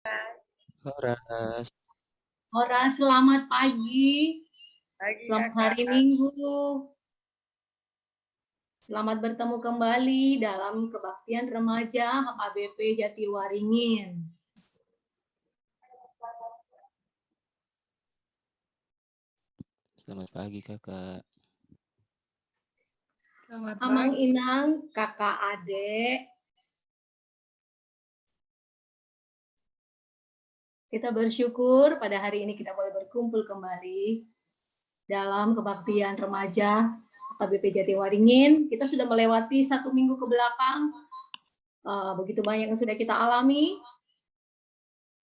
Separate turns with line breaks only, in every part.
Horas.
Horas, selamat pagi.
Pagi,
Selamat
Kakak.
hari Minggu. Selamat bertemu kembali dalam kebaktian remaja HKBP Jatiwaringin.
Selamat pagi, Kakak.
Selamat
Amang
pagi.
Inang, kakak adek. Kita bersyukur pada hari ini kita boleh berkumpul kembali dalam kebaktian remaja HKBP Jatiwaringin. Kita sudah melewati 1 minggu ke belakang. Begitu banyak yang sudah kita alami.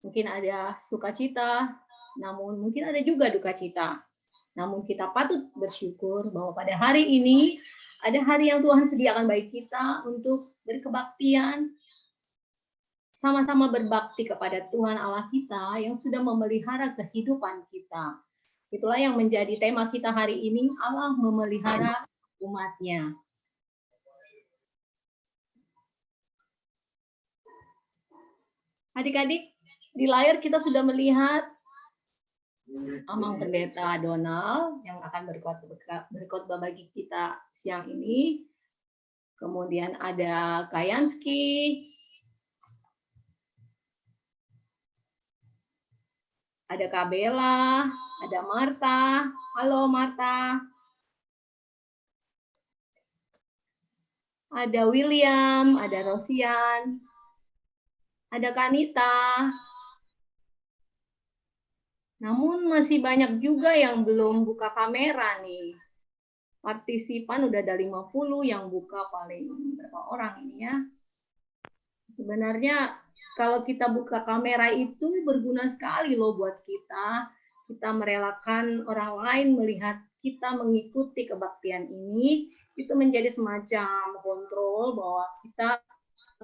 Mungkin ada sukacita, namun mungkin ada juga duka cita. Namun kita patut bersyukur bahwa pada hari ini ada hari yang Tuhan sediakan bagi kita untuk berkebaktian, sama-sama berbakti kepada Tuhan Allah kita yang sudah memelihara kehidupan kita. Itulah yang menjadi tema kita hari ini, Allah memelihara umatnya. Adik-adik, di layar kita sudah melihat Amang Pendeta Donald yang akan berkhotbah bagi kita siang ini. Kemudian ada Kayansky, ada Kabela, ada Marta. Halo Marta. Ada William, ada Rosian, ada Kanita. Namun masih banyak juga yang belum buka kamera nih. Partisipan udah ada 50, yang buka paling berapa orang ini ya. Sebenarnya kalau kita buka kamera itu berguna sekali loh buat kita. Kita merelakan orang lain melihat kita mengikuti kebaktian ini, itu menjadi semacam kontrol bahwa kita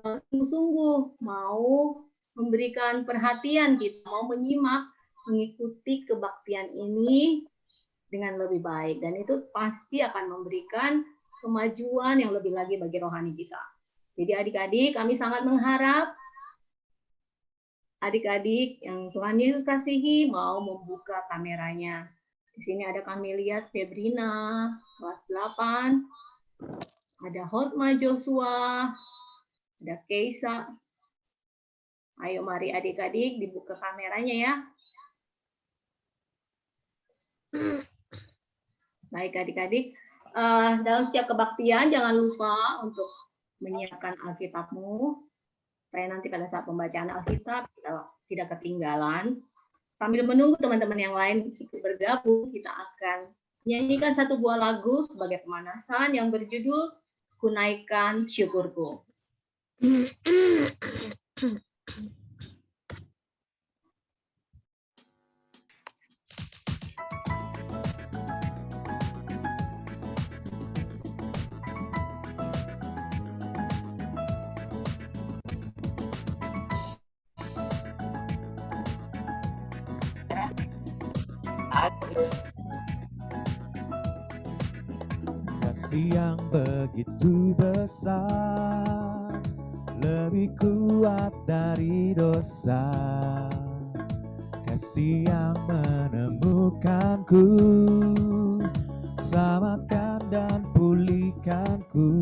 sungguh-sungguh mau memberikan perhatian, kita mau menyimak, mengikuti kebaktian ini dengan lebih baik. Dan itu pasti akan memberikan kemajuan yang lebih lagi bagi rohani kita. Jadi adik-adik, kami sangat mengharap adik-adik yang Tuhan Yesus kasihi mau membuka kameranya. Di sini ada kami lihat Febrina, kelas 8, ada Hotma Joshua, ada Keisa. Ayo mari adik-adik dibuka kameranya ya. Baik adik-adik, dalam setiap kebaktian jangan lupa untuk menyiapkan Alkitabmu, supaya nanti pada saat pembacaan Alkitab kita tidak ketinggalan. Sambil menunggu teman-teman yang lain ikut bergabung, kita akan menyanyikan satu buah lagu sebagai pemanasan yang berjudul Kunaikan Syukurku.
Kasih yang begitu besar, lebih kuat dari dosa. Kasih yang menemukanku, selamatkan dan pulihkanku.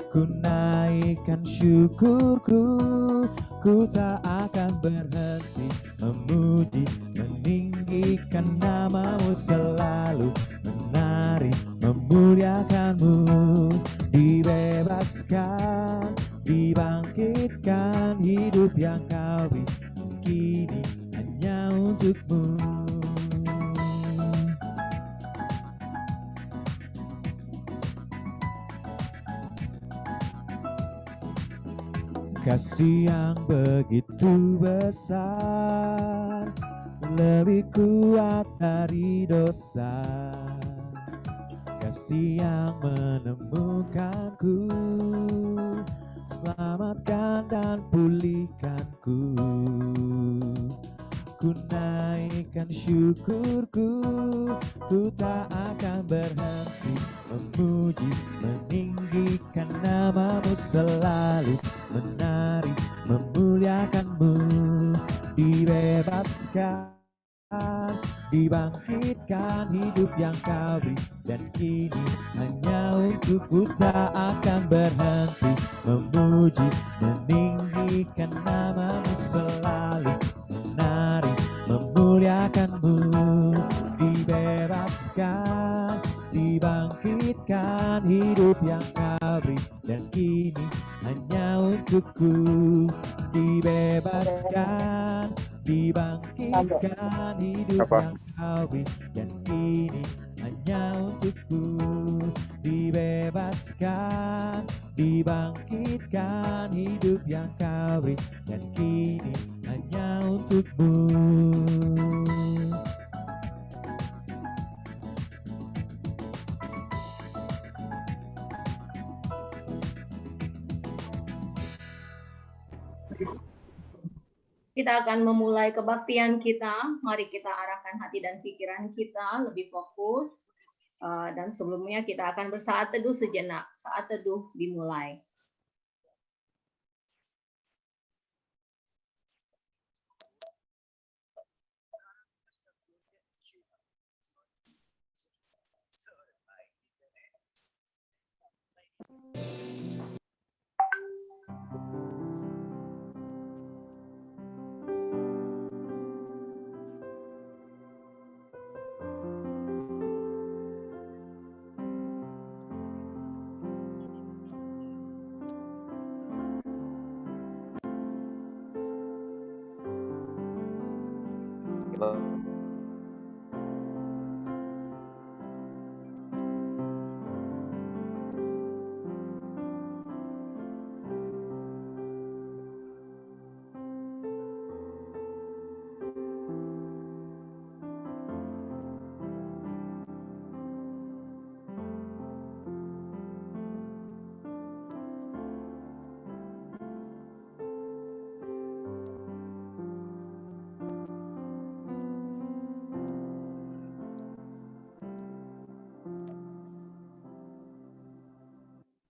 Ku naikkan syukurku, ku tak akan berhenti memuji, meninggikan namamu selalu, menari, memuliakanmu. Dibebaskan, dibangkitkan, hidup yang kau beri kini hanya untukmu. Kasih yang begitu besar, lebih kuat dari dosa. Kasih yang menemukanku, selamatkan dan pulihkanku. Ku naikkan syukurku, ku tak akan berhenti memuji, meninggikan namamu selalu, menari memuliakan-Mu, dibebaskan, dibangkitkan hidup yang Kau beri, dan kini hanya untukku tak akan berhenti memuji, meninggikan nama-Mu selalu, menari memuliakan-Mu, dibebaskan, dibangkitkan hidup yang Kau beri, dan kini hanya untukku, dibebaskan, dibangkitkan hidup yang Kau beri, dan kini hanya untukku, dibebaskan, dibangkitkan hidup yang Kau beri, dan kini hanya untuk-Mu.
Kita akan memulai kebaktian kita. Mari kita arahkan hati dan pikiran kita lebih fokus. Dan sebelumnya kita akan bersaat teduh sejenak. Saat teduh dimulai.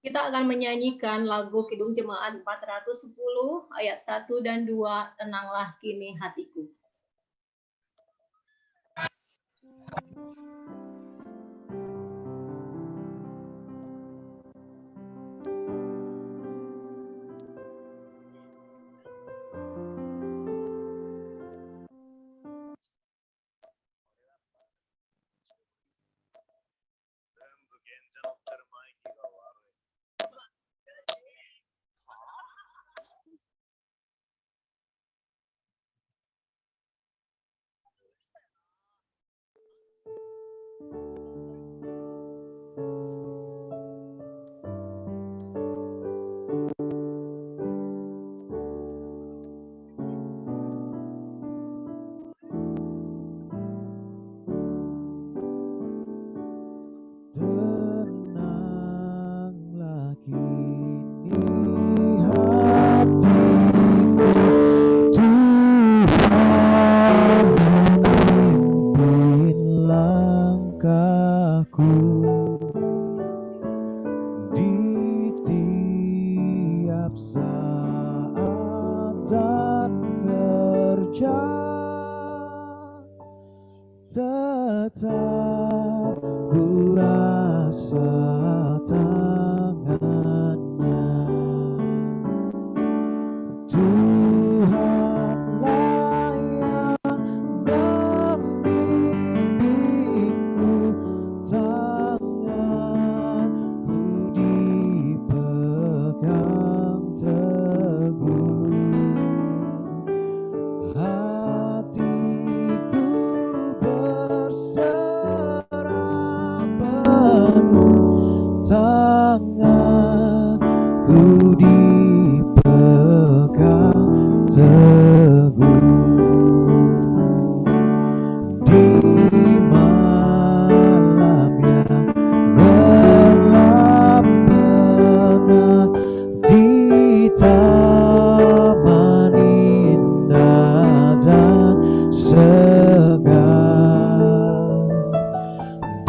Kita akan menyanyikan lagu Kidung Jemaat 410 ayat 1 dan 2, Tenanglah Kini Hatiku.
Tenanglah kini hatiku, Tuhan memimpin langkahku di tiap saat dan kerja, tetap ku rasa tangannya. Tuhanlah yang membimbingku, tanganku dipegang teguh, hatiku berserah penuh, tanganku dipegang teguh. Di malam yang gelap penat, di taman indah dan segar,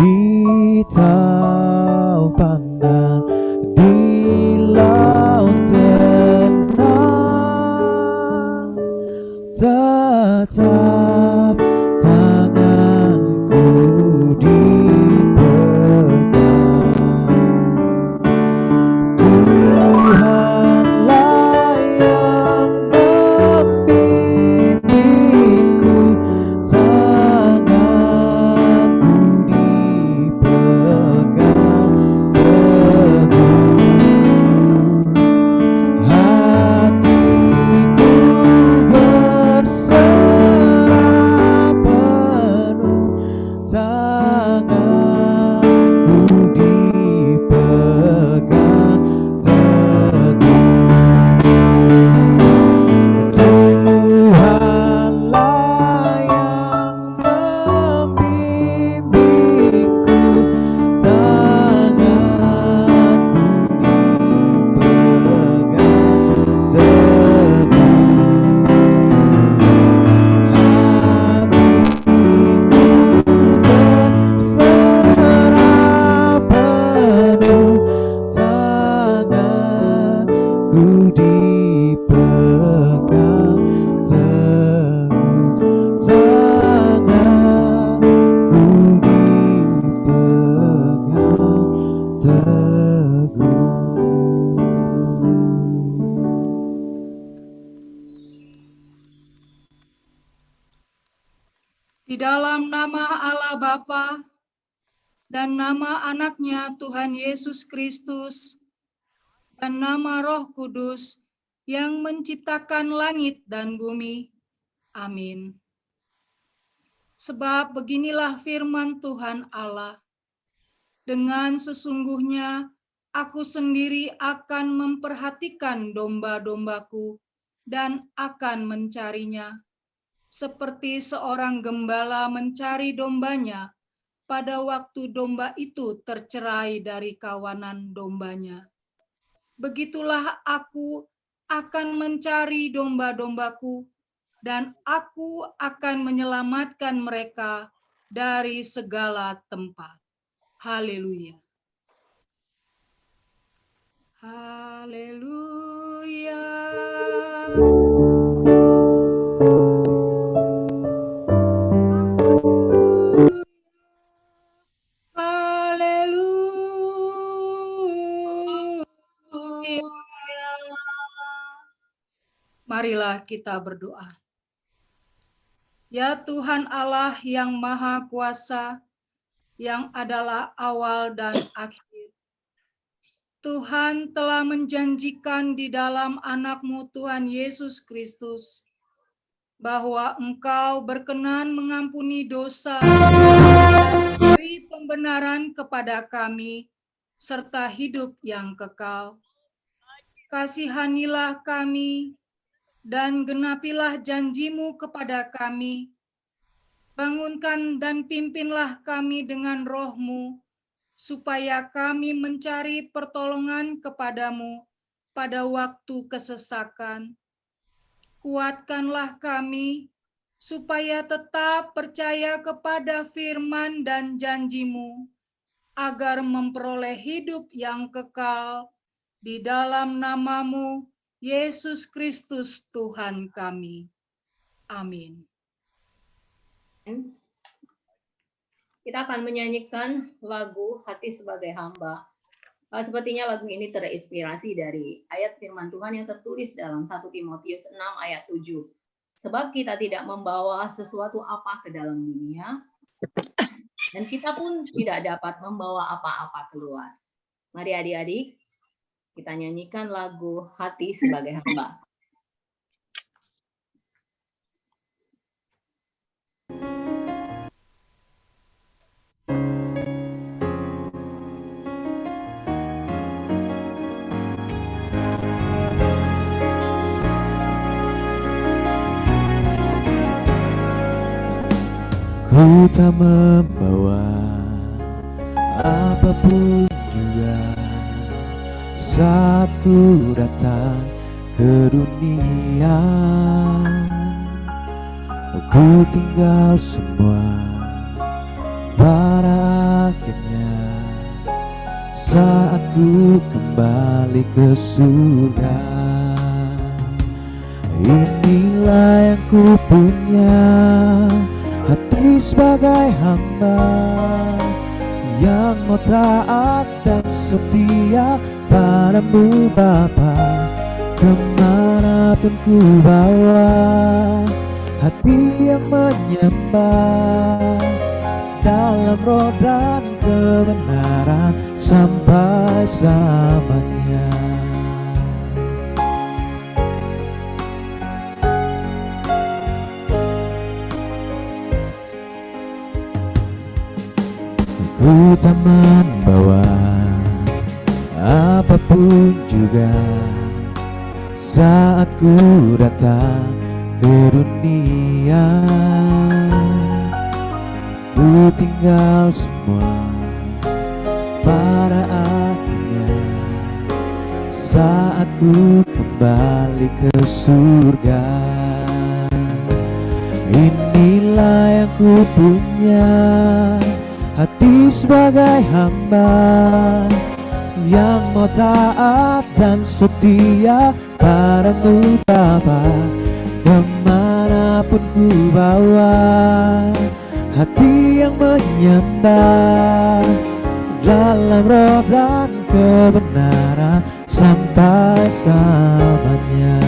di taupan dan di laut tetap tanganku dipegang. Tuhanlah yang membimbingku, tanganku dipegang teguh. Hatiku berserah penuh, tanganku dipegang teguh. Tuhanlah yang membimbingku, tanganku dipegang teguh. Hatiku berserah penuh, tanganku dipegang teguh. Tanganku dipegang teguh.
Di dalam nama Allah Bapa dan nama anaknya Tuhan Yesus Kristus dan nama Roh Kudus yang menciptakan langit dan bumi. Amin. Sebab beginilah firman Tuhan Allah. Dengan sesungguhnya aku sendiri akan memperhatikan domba-dombaku dan akan mencarinya. Seperti seorang gembala mencari dombanya pada waktu domba itu tercerai dari kawanan dombanya. Begitulah aku akan mencari domba-dombaku, dan aku akan menyelamatkan mereka dari segala tempat. Haleluya. Haleluya. Haleluya. Marilah kita berdoa. Ya Tuhan Allah yang Maha Kuasa, yang adalah awal dan akhir. Tuhan telah menjanjikan di dalam anak-Mu Tuhan Yesus Kristus, bahwa Engkau berkenan mengampuni dosa dan beri pembenaran kepada kami, serta hidup yang kekal. Kasihanilah kami, dan genapilah janji-Mu kepada kami. Bangunkan dan pimpinlah kami dengan Roh-Mu, supaya kami mencari pertolongan kepadamu pada waktu kesesakan. Kuatkanlah kami, supaya tetap percaya kepada firman dan janji-Mu, agar memperoleh hidup yang kekal di dalam nama-Mu, Yesus Kristus Tuhan kami. Amin.
Kita akan menyanyikan lagu Hati Sebagai Hamba. Sepertinya lagu ini terinspirasi dari ayat firman Tuhan yang tertulis dalam 1 Timotius 6 ayat 7. Sebab kita tidak membawa sesuatu apa ke dalam dunia, dan kita pun tidak dapat membawa apa-apa keluar. Mari adik-adik, kita nyanyikan lagu Hati Sebagai Hamba.
Ku tak membawa apapun juga saat ku datang ke dunia. Ku tinggal semua pada akhirnya saat ku kembali ke surga. Inilah yang ku punya, hati sebagai hamba yang mau taat dan setia padamu Bapa. Kemanapun ku bawa hati yang menyembah, dalam roh dan kebenaran sampai selamanya. Ku tak membawa apapun juga saat ku datang ke dunia. Ku tinggal semua pada akhirnya saat ku kembali ke surga. Inilah yang ku punya, hati sebagai hamba yang mau taat dan setia padamu Bapa. Kemanapun ku bawa hati yang menyembah, dalam roh dan kebenaran sampai selamanya.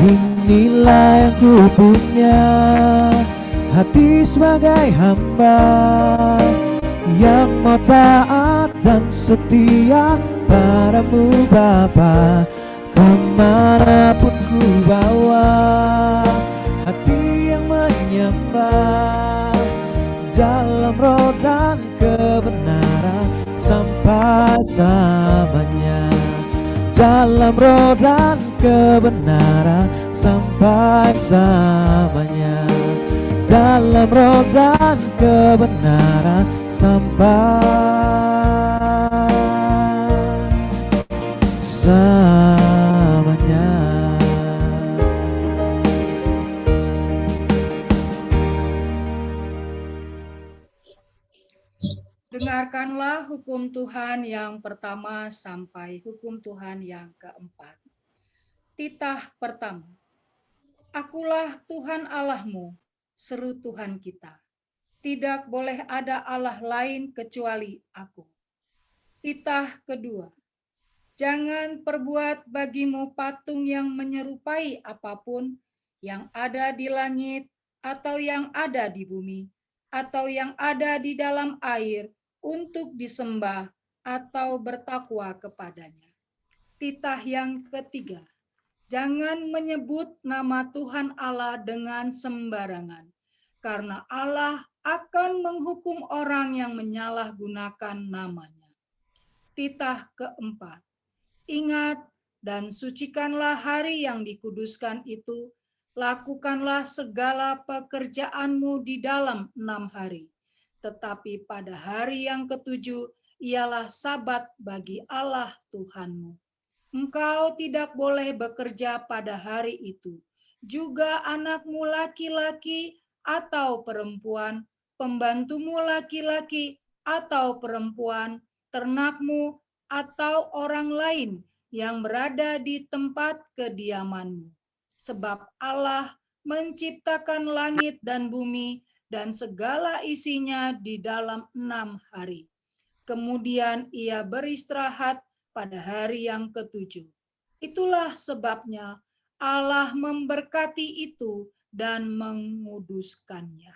Inilah yang ku punya, hati sebagai hamba yang mau taat dan setia padamu Bapa. Kemanapun ku bawa hati yang menyembah, dalam roh dan kebenaran sampai selamanya. Dalam roh dan kebenaran sampai selamanya. Dalam roh dan kebenaran sampai selamanya.
Dengarkanlah hukum Tuhan yang pertama sampai hukum Tuhan yang keempat. Titah pertama. Akulah Tuhan Allahmu, seru Tuhan kita. Tidak boleh ada Allah lain kecuali aku. Titah kedua. Jangan perbuat bagimu patung yang menyerupai apapun yang ada di langit atau yang ada di bumi atau yang ada di dalam air untuk disembah atau bertakwa kepadanya. Titah yang ketiga. Jangan menyebut nama Tuhan Allah dengan sembarangan, karena Allah akan menghukum orang yang menyalahgunakan namanya. Titah keempat. Ingat dan sucikanlah hari yang dikuduskan itu, lakukanlah segala pekerjaanmu di dalam 6 hari. Tetapi pada hari yang ketujuh ialah Sabat bagi Allah Tuhanmu. Engkau tidak boleh bekerja pada hari itu. Juga anakmu laki-laki atau perempuan, pembantumu laki-laki atau perempuan, ternakmu atau orang lain yang berada di tempat kediamanmu. Sebab Allah menciptakan langit dan bumi dan segala isinya di dalam 6 hari. Kemudian ia beristirahat pada hari yang ketujuh. Itulah sebabnya Allah memberkati itu dan menguduskannya.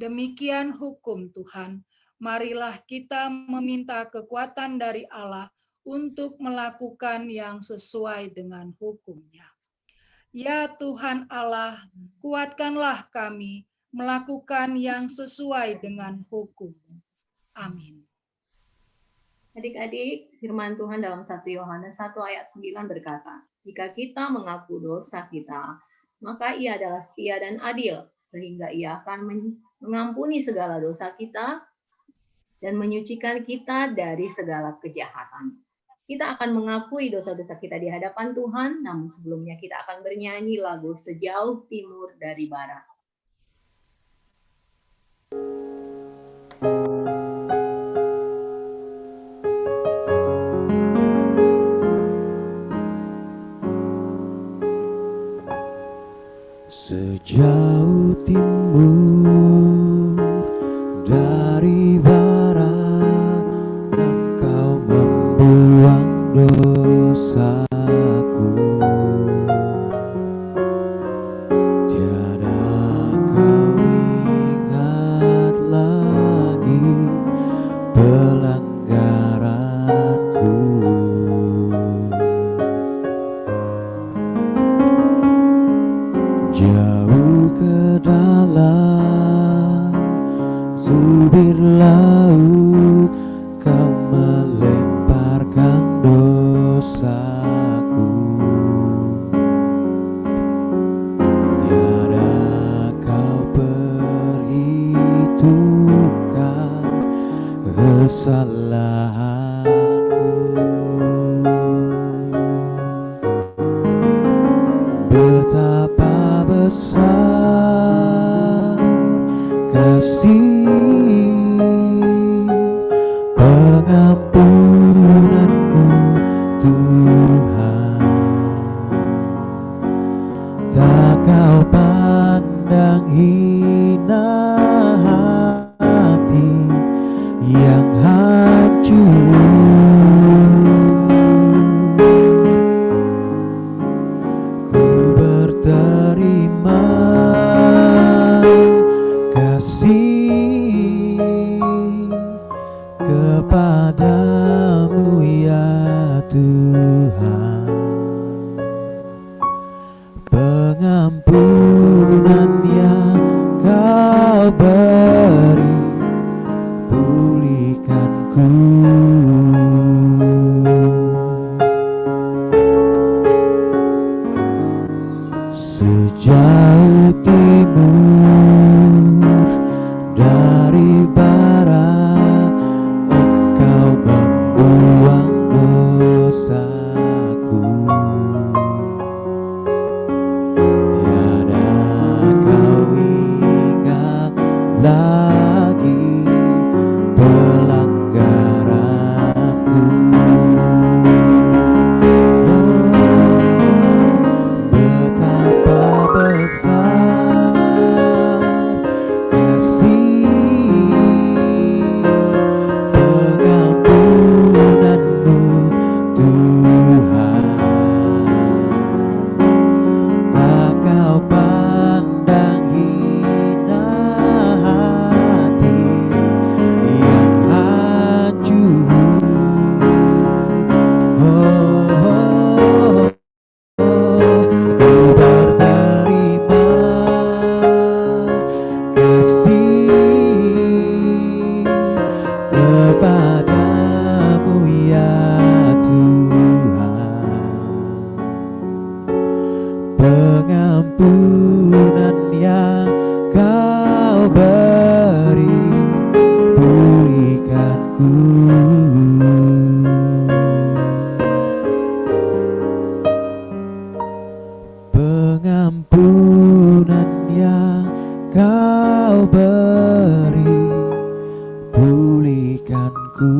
Demikian hukum Tuhan. Marilah kita meminta kekuatan dari Allah untuk melakukan yang sesuai dengan hukum-Nya. Ya Tuhan Allah, kuatkanlah kami melakukan yang sesuai dengan hukum-Mu. Amin.
Adik-adik, firman Tuhan dalam 1 Yohanes 1 ayat 9 berkata, jika kita mengaku dosa kita, maka Ia adalah setia dan adil, sehingga Ia akan mengampuni segala dosa kita dan menyucikan kita dari segala kejahatan. Kita akan mengakui dosa-dosa kita di hadapan Tuhan, namun sebelumnya kita akan bernyanyi lagu Sejauh Timur dari Barat.
Sejauh timur dari barat, Engkau membuang dosaku. Tiada kau ingat lagi pelanggaranku. Jauh ke dalam zubir laut, kau melemparkan dosaku. Tiada kau perhitungkan kesalahanku. Betapa besar kasih pengampunanmu, Tuhan. Tak kau pandang hina hati yang hancur. Ku berterima kasih kepadamu ya Tuhan. Pengampunan yang kau beri, pulihkanku. Sejauh timur dari barat, Engkau membuang dosaku. Tiada kau ingat lagi pelanggaranku. Betapa besar kasih pengampunanmu, Tuhan. Tak kau pandang hina hati yang hancur. Ku berterima kasih kepadamu ya Tuhan. Pengampunan yang kau beri, pulihkanku. Pengampunan yang kau beri, pulihkanku.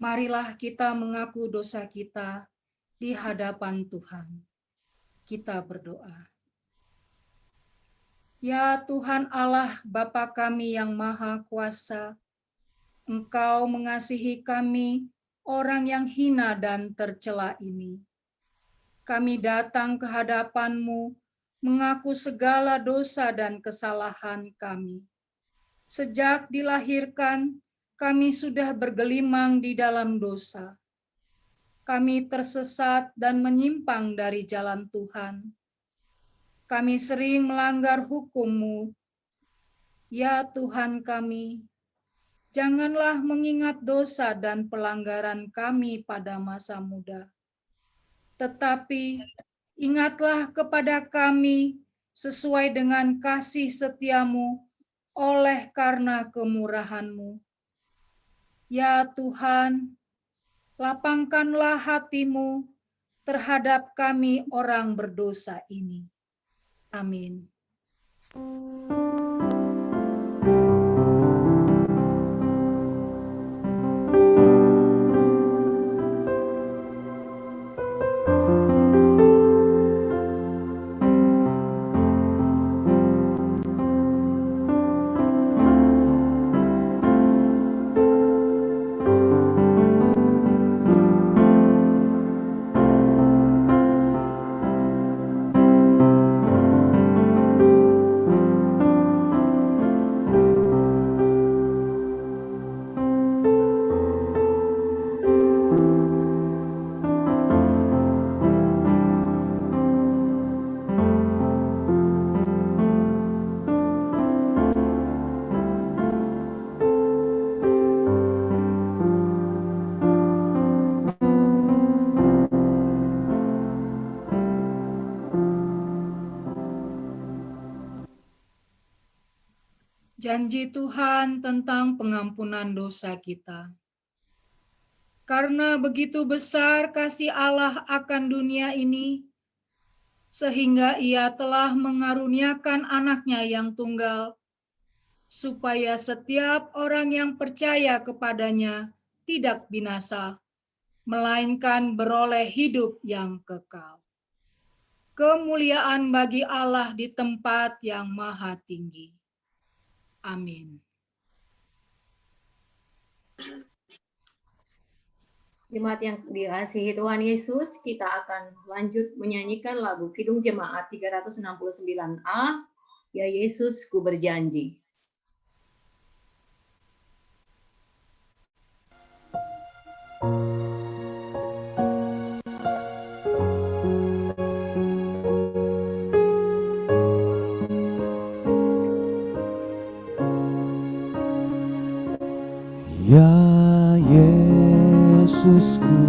Marilah kita mengaku dosa kita di hadapan Tuhan. Kita berdoa. Ya Tuhan Allah Bapa kami yang Maha Kuasa, Engkau mengasihi kami, orang yang hina dan tercela ini. Kami datang ke hadapan-Mu, mengaku segala dosa dan kesalahan kami. Sejak dilahirkan, kami sudah bergelimang di dalam dosa. Kami tersesat dan menyimpang dari jalan Tuhan. Kami sering melanggar hukum-Mu. Ya Tuhan kami, janganlah mengingat dosa dan pelanggaran kami pada masa muda. Tetapi ingatlah kepada kami sesuai dengan kasih setia-Mu oleh karena kemurahan-Mu. Ya Tuhan, lapangkanlah hati-Mu terhadap kami orang berdosa ini. Amin. Janji Tuhan tentang pengampunan dosa kita. Karena begitu besar kasih Allah akan dunia ini, sehingga Ia telah mengaruniakan anaknya yang tunggal, supaya setiap orang yang percaya kepadanya tidak binasa, melainkan beroleh hidup yang kekal. Kemuliaan bagi Allah di tempat yang maha tinggi. Amin.
Jemaat yang dikasihi Tuhan Yesus, kita akan lanjut menyanyikan lagu Kidung Jemaat 369A, Ya Yesus, Ku Berjanji.
Ya Yesus, ku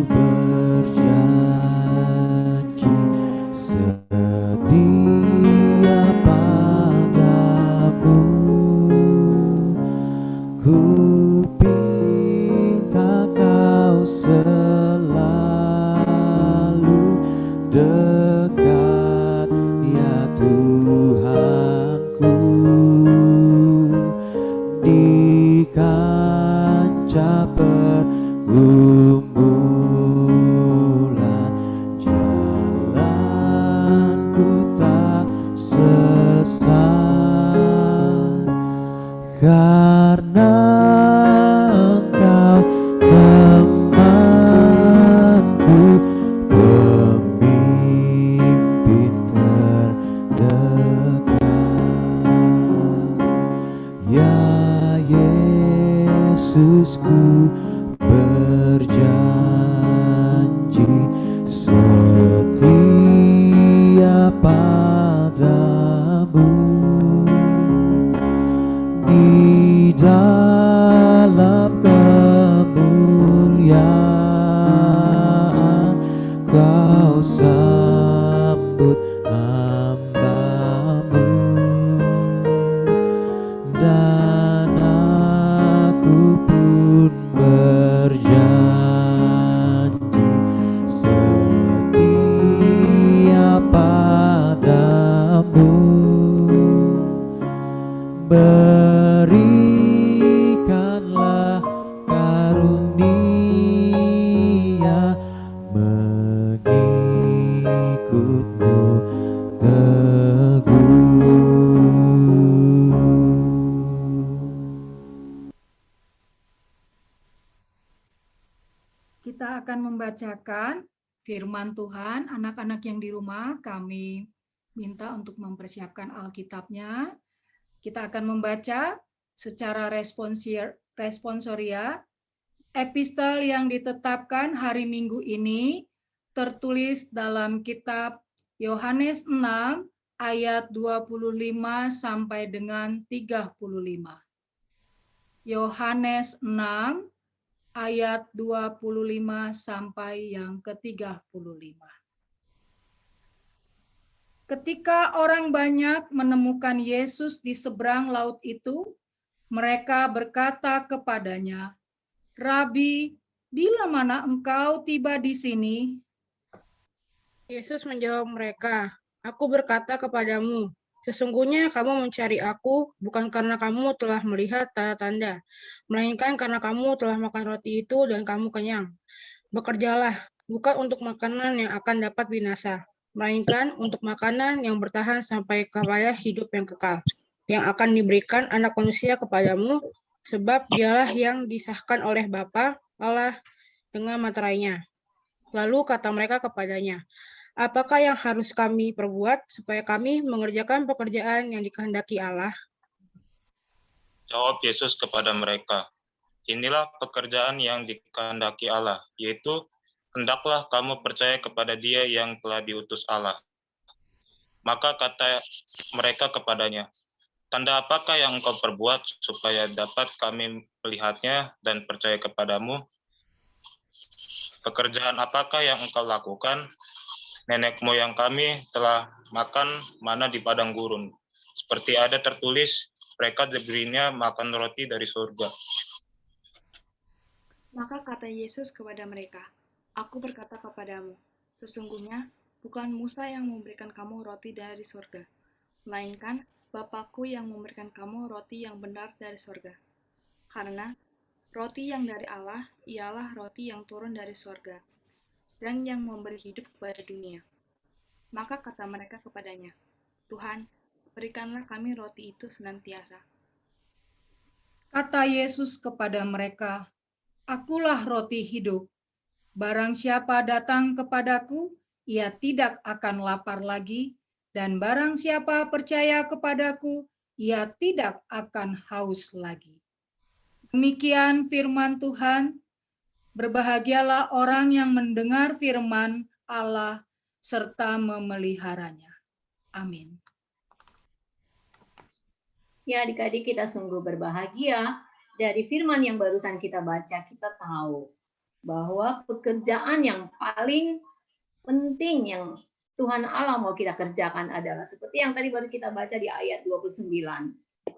berjanji setia padamu. Ku pinta kau selalu dekat, ya Tuhanku, di kancah pergumulan, jalanku tak sesat, karena Engkau temanku, pemimpin terdekat. Ya Yesus, ku berjanji setia padamu. Di dalam kemuliaan Kau sambut hamba-Mu, dan aku pun berjanji setia padamu. Berikanlah karunia mengikut-Mu teguh.
Kita akan membacakan firman Tuhan. Anak-anak yang di rumah, kami minta untuk mempersiapkan Alkitabnya. Kita akan membaca secara responsoria epistel yang ditetapkan hari Minggu ini tertulis dalam kitab Yohanes 6 ayat 25 sampai dengan 35. Yohanes 6 ayat 25 sampai yang ke-35. Ketika orang banyak menemukan Yesus di seberang laut itu, mereka berkata kepadanya, "Rabi, bila mana engkau tiba di sini?"
Yesus menjawab mereka, "Aku berkata kepadamu, Sesungguhnya kamu mencari aku bukan karena kamu telah melihat tanda-tanda, melainkan karena kamu telah makan roti itu dan kamu kenyang. Bekerjalah, bukan untuk makanan yang akan dapat binasa, melainkan untuk makanan yang bertahan sampai kepada hidup yang kekal, yang akan diberikan Anak Manusia kepadamu, sebab dialah yang disahkan oleh Bapa Allah dengan materainya. Lalu kata mereka kepadanya, apakah yang harus kami perbuat supaya kami mengerjakan pekerjaan yang dikehendaki Allah?
Jawab Yesus kepada mereka, inilah pekerjaan yang dikehendaki Allah, yaitu hendaklah kamu percaya kepada Dia yang telah diutus Allah. Maka kata mereka kepadanya, tanda apakah yang engkau perbuat supaya dapat kami melihatnya dan percaya kepadamu? Pekerjaan apakah yang engkau lakukan? Nenek moyang kami telah makan mana di padang gurun. Seperti ada tertulis, mereka diberinya makan roti dari surga.
Maka kata Yesus kepada mereka, Aku berkata kepadamu, sesungguhnya bukan Musa yang memberikan kamu roti dari surga, melainkan Bapa-Ku yang memberikan kamu roti yang benar dari surga. Karena roti yang dari Allah ialah roti yang turun dari surga, dan yang memberi hidup kepada dunia. Maka kata mereka kepadanya, Tuhan, berikanlah kami roti itu senantiasa.
Kata Yesus kepada mereka, Akulah roti hidup. Barang siapa datang kepadaku, ia tidak akan lapar lagi, dan barang siapa percaya kepadaku, ia tidak akan haus lagi. Demikian firman Tuhan. Berbahagialah orang yang mendengar firman Allah serta memeliharanya. Amin.
Ya adik-adik, kita sungguh berbahagia. Dari firman yang barusan kita baca, kita tahu bahwa pekerjaan yang paling penting yang Tuhan Allah mau kita kerjakan adalah seperti yang tadi baru kita baca di ayat 29.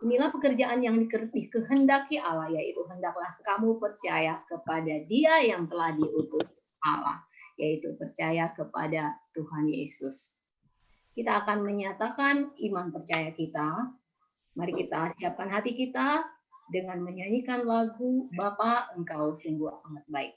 Inilah pekerjaan yang dikehendaki Allah, yaitu hendaklah kamu percaya kepada Dia yang telah diutus Allah, yaitu percaya kepada Tuhan Yesus. Kita akan menyatakan iman percaya kita. Mari kita siapkan hati kita dengan menyanyikan lagu Bapa Engkau Sungguh Amat Baik.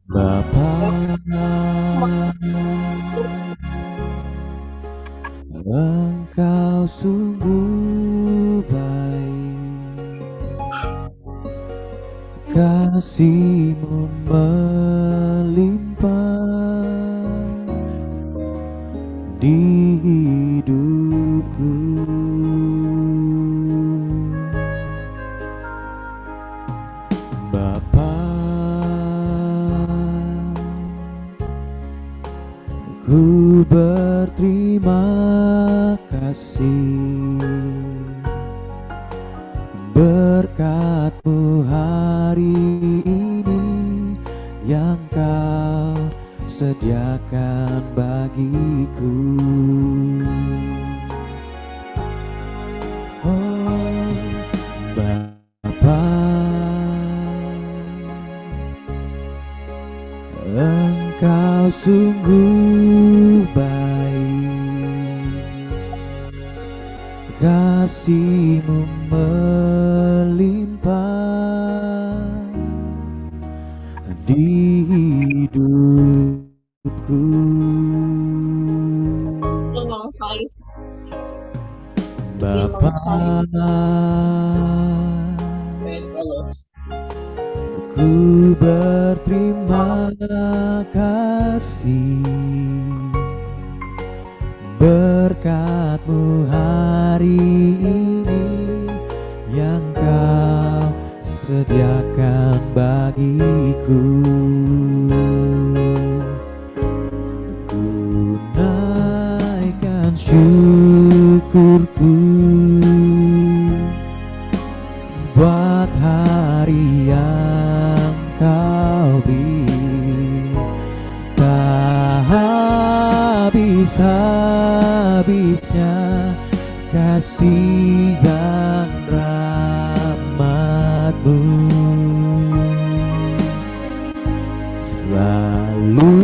Bapa, Engkau sungguh baik, kasih-Mu melimpah di hidupku. Bapa, ku berterima kasih berkat-Mu hari ini yang Kau sediakan bagiku. Oh Bapa, Engkau sungguh baik, kasih-Mu melimpah di hidupku. Bapa, ku berterima kasih berkat-Mu hari ini yang Kau sediakan bagiku. Ku naikkan syukurku buat hari kasih dan rahmat-Mu selalu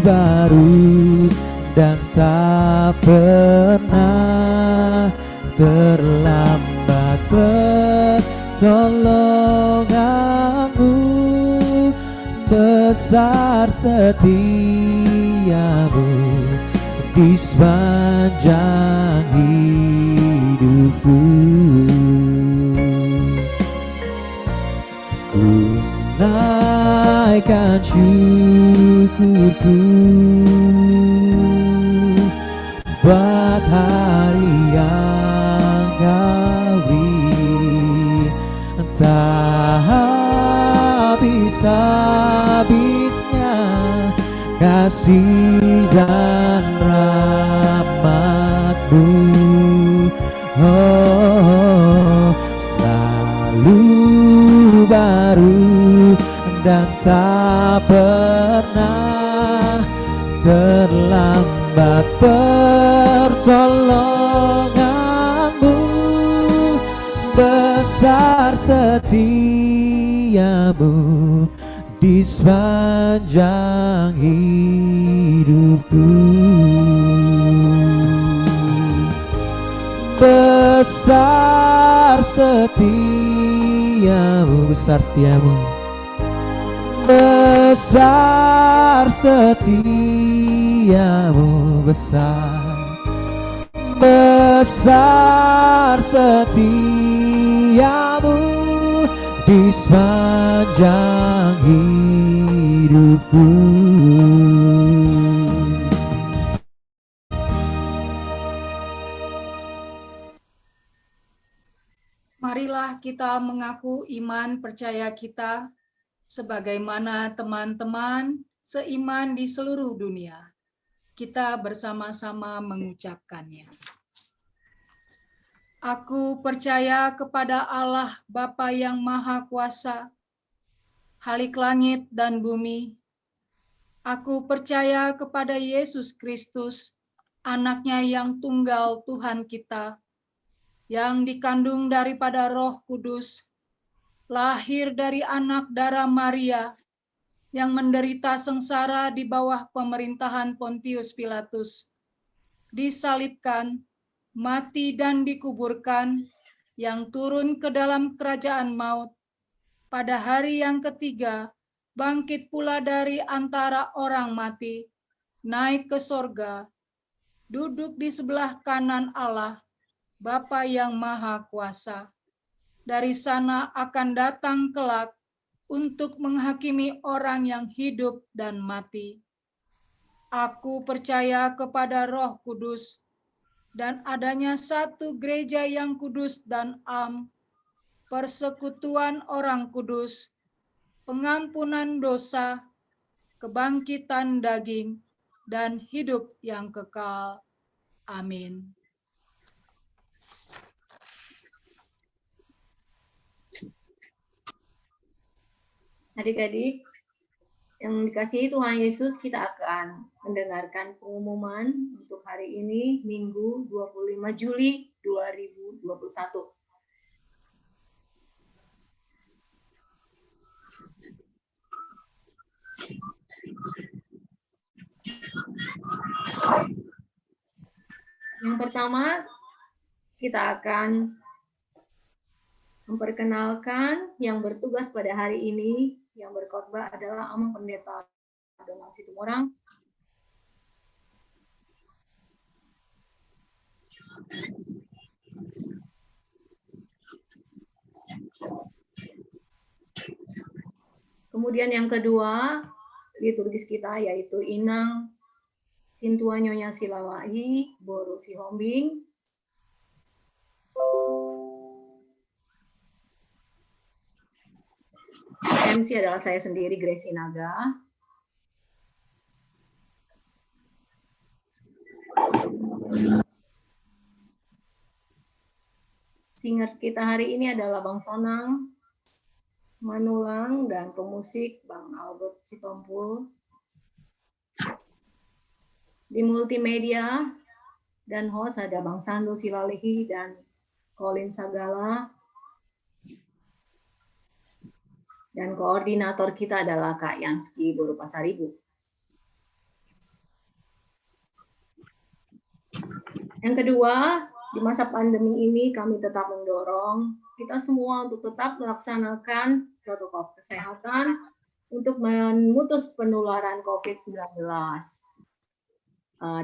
baru dan tak pernah terlambat. Pertolongan-Mu besar, setia-Mu di sepanjang hidupku. Ku naikkan syukurku buat hari yang Kau beri, tak habis-habisnya kasih dan rahmat-Mu. Oh, selalu baru dan tak pernah terlambat. Pertolongan-Mu besar, setia-Mu di sepanjang hidupku. Besar setia-Mu, besar setia-Mu, besar setia-Mu, besar setia-Mu di sepanjang hidupku.
Marilah kita mengaku iman percaya kita sebagaimana teman-teman seiman di seluruh dunia. Kita bersama-sama mengucapkannya. Aku percaya kepada Allah Bapa yang Maha Kuasa, Khalik langit dan bumi. Aku percaya kepada Yesus Kristus, Anak-Nya yang tunggal Tuhan kita, yang dikandung daripada Roh Kudus, lahir dari anak darah Maria, yang menderita sengsara di bawah pemerintahan Pontius Pilatus, disalibkan, mati dan dikuburkan, yang turun ke dalam kerajaan maut, pada hari yang ketiga bangkit pula dari antara orang mati, naik ke sorga, duduk di sebelah kanan Allah, Bapa yang Maha Kuasa. Dari sana akan datang kelak untuk menghakimi orang yang hidup dan mati. Aku percaya kepada Roh Kudus dan adanya satu gereja yang kudus dan am, persekutuan orang kudus, pengampunan dosa, kebangkitan daging, dan hidup yang kekal. Amin.
Adik-adik yang dikasihi Tuhan Yesus, kita akan mendengarkan pengumuman untuk hari ini, Minggu 25 Juli 2021. Yang pertama, kita akan memperkenalkan yang bertugas pada hari ini. Yang berkhotbah adalah Amang Pendeta Donald Situmorang. Kemudian yang kedua, liturgis kita yaitu Inang Sintua Nyonya Silawahi Boru Sihombing. MC adalah saya sendiri, Grace Sinaga. Singers kita hari ini adalah Bang Sonang, Manulang, dan pemusik Bang Albert Sitompul. Di multimedia Dan host ada Bang Sando Silalehi dan Colin Sagala. Dan koordinator kita adalah Kak Yanski Buru Pasaribu. Yang kedua, di masa pandemi ini kami tetap mendorong kita semua untuk tetap melaksanakan protokol kesehatan untuk memutus penularan COVID-19.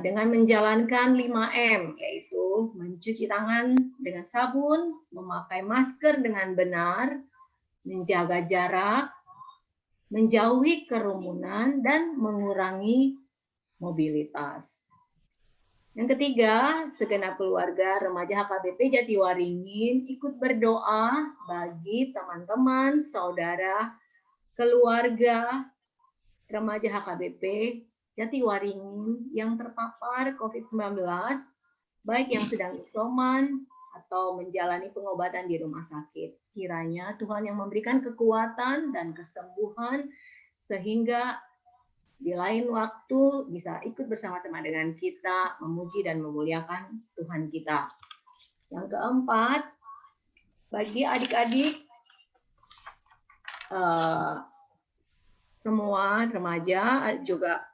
Dengan menjalankan 5M, yaitu mencuci tangan dengan sabun, memakai masker dengan benar, menjaga jarak, menjauhi kerumunan, dan mengurangi mobilitas. Yang ketiga, segenap keluarga remaja HKBP Jatiwaringin ikut berdoa bagi teman-teman, saudara, keluarga remaja HKBP Jatiwaringin yang terpapar COVID-19, baik yang sedang isoman atau menjalani pengobatan di rumah sakit. Kiranya Tuhan yang memberikan kekuatan dan kesembuhan sehingga di lain waktu bisa ikut bersama-sama dengan kita memuji dan memuliakan Tuhan kita. Yang keempat, bagi adik-adik semua remaja, juga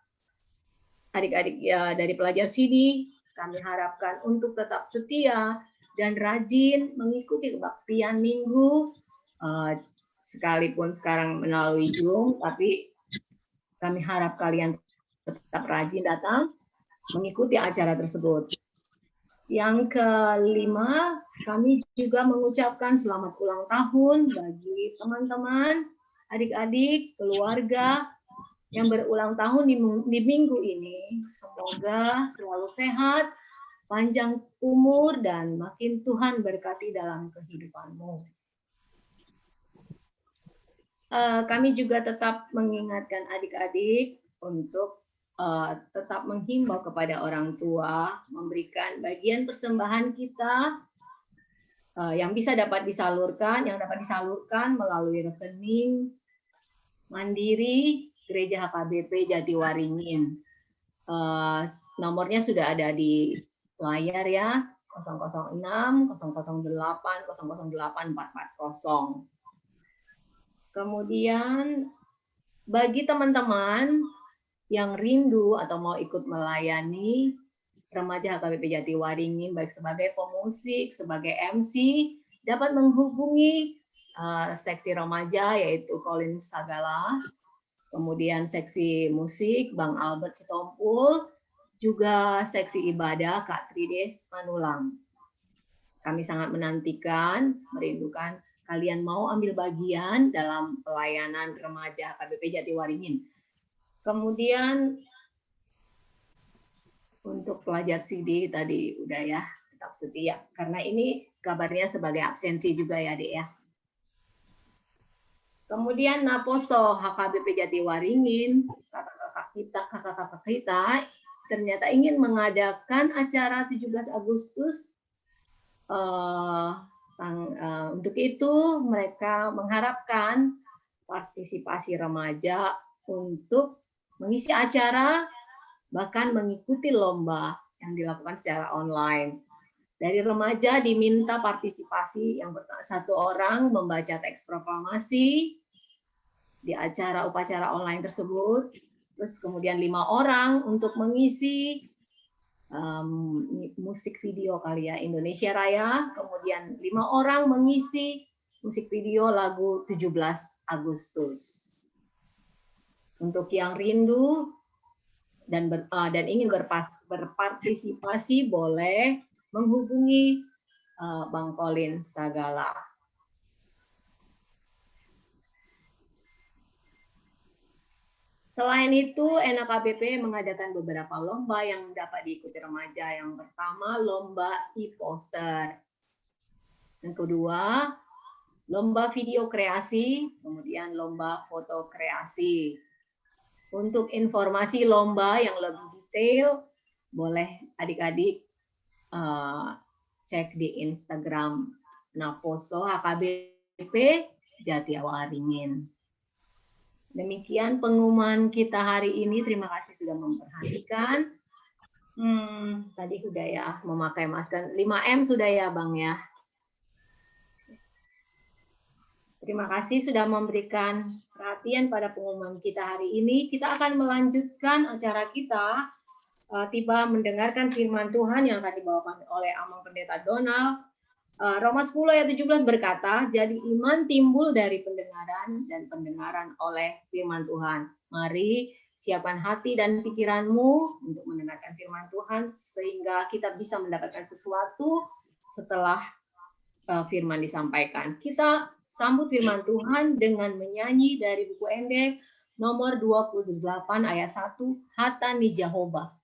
adik-adik ya dari pelajar sini, kami harapkan untuk tetap setia dan rajin mengikuti kebaktian minggu, sekalipun sekarang melalui Zoom, tapi kami harap kalian tetap rajin datang mengikuti acara tersebut. Yang kelima, kami juga mengucapkan selamat ulang tahun bagi teman-teman, adik-adik, keluarga yang berulang tahun di minggu ini. Semoga selalu sehat, panjang umur, dan makin Tuhan berkati dalam kehidupanmu. Kami juga tetap mengingatkan adik-adik untuk tetap menghimbau kepada orang tua, memberikan bagian persembahan kita yang dapat disalurkan melalui rekening mandiri Gereja HKBP Jatiwaringin. Nomornya sudah ada di layar ya, 006 008 008 440. Kemudian bagi teman-teman yang rindu atau mau ikut melayani remaja HKBP Jatiwaringin baik sebagai pemusik, sebagai MC, dapat menghubungi seksi remaja yaitu Colin Sagala, kemudian seksi musik Bang Albert Sitompul, juga seksi ibadah Kak Trides Manulang. Kami sangat menantikan, merindukan kalian mau ambil bagian dalam pelayanan remaja HKBP Jatiwaringin. Kemudian untuk pelajar CD tadi udah ya, tetap setia. Karena ini kabarnya sebagai absensi juga ya, Dek ya. Kemudian Naposo HKBP Jatiwaringin, kakak-kakak kita ternyata ingin mengadakan acara 17 Agustus. Untuk itu mereka mengharapkan partisipasi remaja untuk mengisi acara, bahkan mengikuti lomba yang dilakukan secara online. Dari remaja diminta partisipasi yang satu orang membaca teks proklamasi di upacara online tersebut, terus kemudian 5 orang untuk mengisi musik video kali ya Indonesia Raya, kemudian 5 orang mengisi musik video lagu 17 Agustus. Untuk yang rindu dan ingin berpartisipasi boleh menghubungi Bang Colin Sagala. Selain itu, NKBP mengadakan beberapa lomba yang dapat diikuti remaja. Yang pertama, lomba e-poster. Yang kedua, lomba video kreasi, kemudian lomba foto kreasi. Untuk informasi lomba yang lebih detail, boleh adik-adik cek di Instagram Naposo HKBP Jatiwaringin. Demikian pengumuman kita hari ini. Terima kasih sudah memperhatikan. Tadi udah ya, memakai masker. 5M sudah ya, Bang ya. Terima kasih sudah memberikan perhatian pada pengumuman kita hari ini. Kita akan melanjutkan acara kita, tiba mendengarkan firman Tuhan yang akan dibawakan oleh Amang Pendeta Donald. Roma 10 ayat 17 berkata, jadi iman timbul dari pendengaran dan pendengaran oleh firman Tuhan. Mari siapkan hati dan pikiranmu untuk mendengarkan firman Tuhan sehingga kita bisa mendapatkan sesuatu setelah firman disampaikan. Kita sambut firman Tuhan dengan menyanyi dari buku Endek nomor 28 ayat 1, Hatani Jehovah.